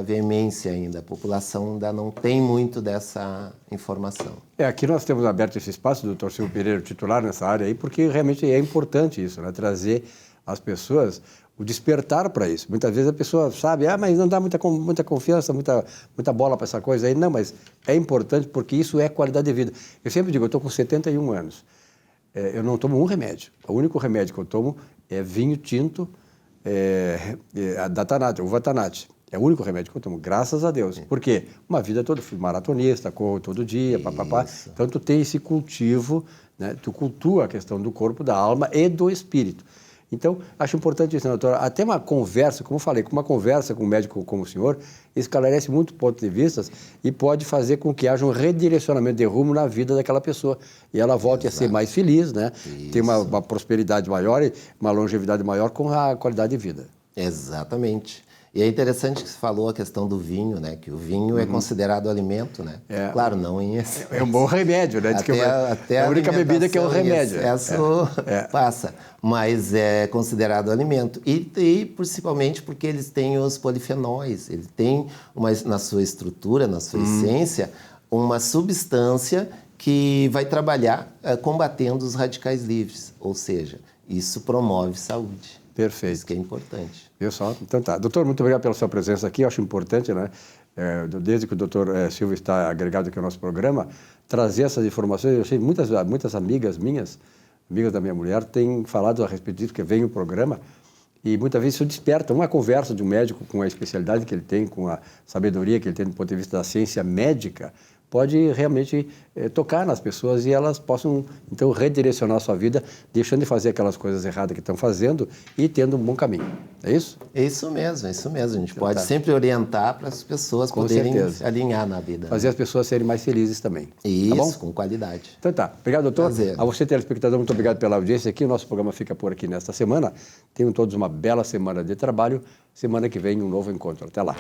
veemência ainda. A população ainda não tem muito dessa informação.
Aqui nós temos aberto esse espaço do Dr. Silvio Pereira, titular nessa área aí, porque realmente é importante isso, né? Trazer às pessoas o despertar para isso. Muitas vezes a pessoa sabe, mas não dá muita confiança, muita bola para essa coisa aí. Não, mas é importante porque isso é qualidade de vida. Eu sempre digo, eu estou com 71 anos, eu não tomo um remédio. O único remédio que eu tomo é vinho tinto da Tanat, uva Tanat. É o único remédio que eu tomo, graças a Deus. Por quê? Uma vida toda, fui maratonista, corro todo dia, papapá. Então, tu tem esse cultivo, né? Tu cultua a questão do corpo, da alma e do espírito. Então, acho importante isso, né, doutora? Até uma conversa, como eu falei, uma conversa com um médico como o senhor, esclarece muito pontos de vista e pode fazer com que haja um redirecionamento de rumo na vida daquela pessoa. E ela volte a ser mais feliz, né? Ter uma prosperidade maior, uma longevidade maior com a qualidade de vida.
Exatamente. E é interessante que você falou a questão do vinho, né? Que o vinho é considerado alimento, né? Claro, não em excesso.
É um bom remédio, né? Diz
até
é a única bebida que é o remédio.
Excesso passa, mas é considerado alimento. E principalmente porque eles têm os polifenóis, ele tem na sua estrutura, na sua essência, uma substância que vai trabalhar combatendo os radicais livres, ou seja, isso promove saúde.
Perfeito.
Isso que é importante.
Viu só? Então tá. Doutor, muito obrigado pela sua presença aqui. Eu acho importante, né? Desde que o doutor Silvio está agregado aqui ao nosso programa, trazer essas informações. Eu sei muitas amigas minhas, amigas da minha mulher, têm falado a respeito disso, porque vem o programa e muitas vezes isso desperta uma conversa de um médico com a especialidade que ele tem, com a sabedoria que ele tem do ponto de vista da ciência médica, pode realmente tocar nas pessoas e elas possam, então, redirecionar a sua vida, deixando de fazer aquelas coisas erradas que estão fazendo e tendo um bom caminho. É isso?
É isso mesmo, é isso mesmo. A gente pode sempre orientar para as pessoas poderem alinhar na vida.
Fazer as pessoas serem mais felizes também.
Isso,
tá bom?
com qualidade.
Então tá. Obrigado, doutor.
Prazer.
A você, telespectador, muito obrigado pela audiência aqui. O nosso programa fica por aqui nesta semana. Tenham todos uma bela semana de trabalho. Semana que vem, um novo encontro. Até lá.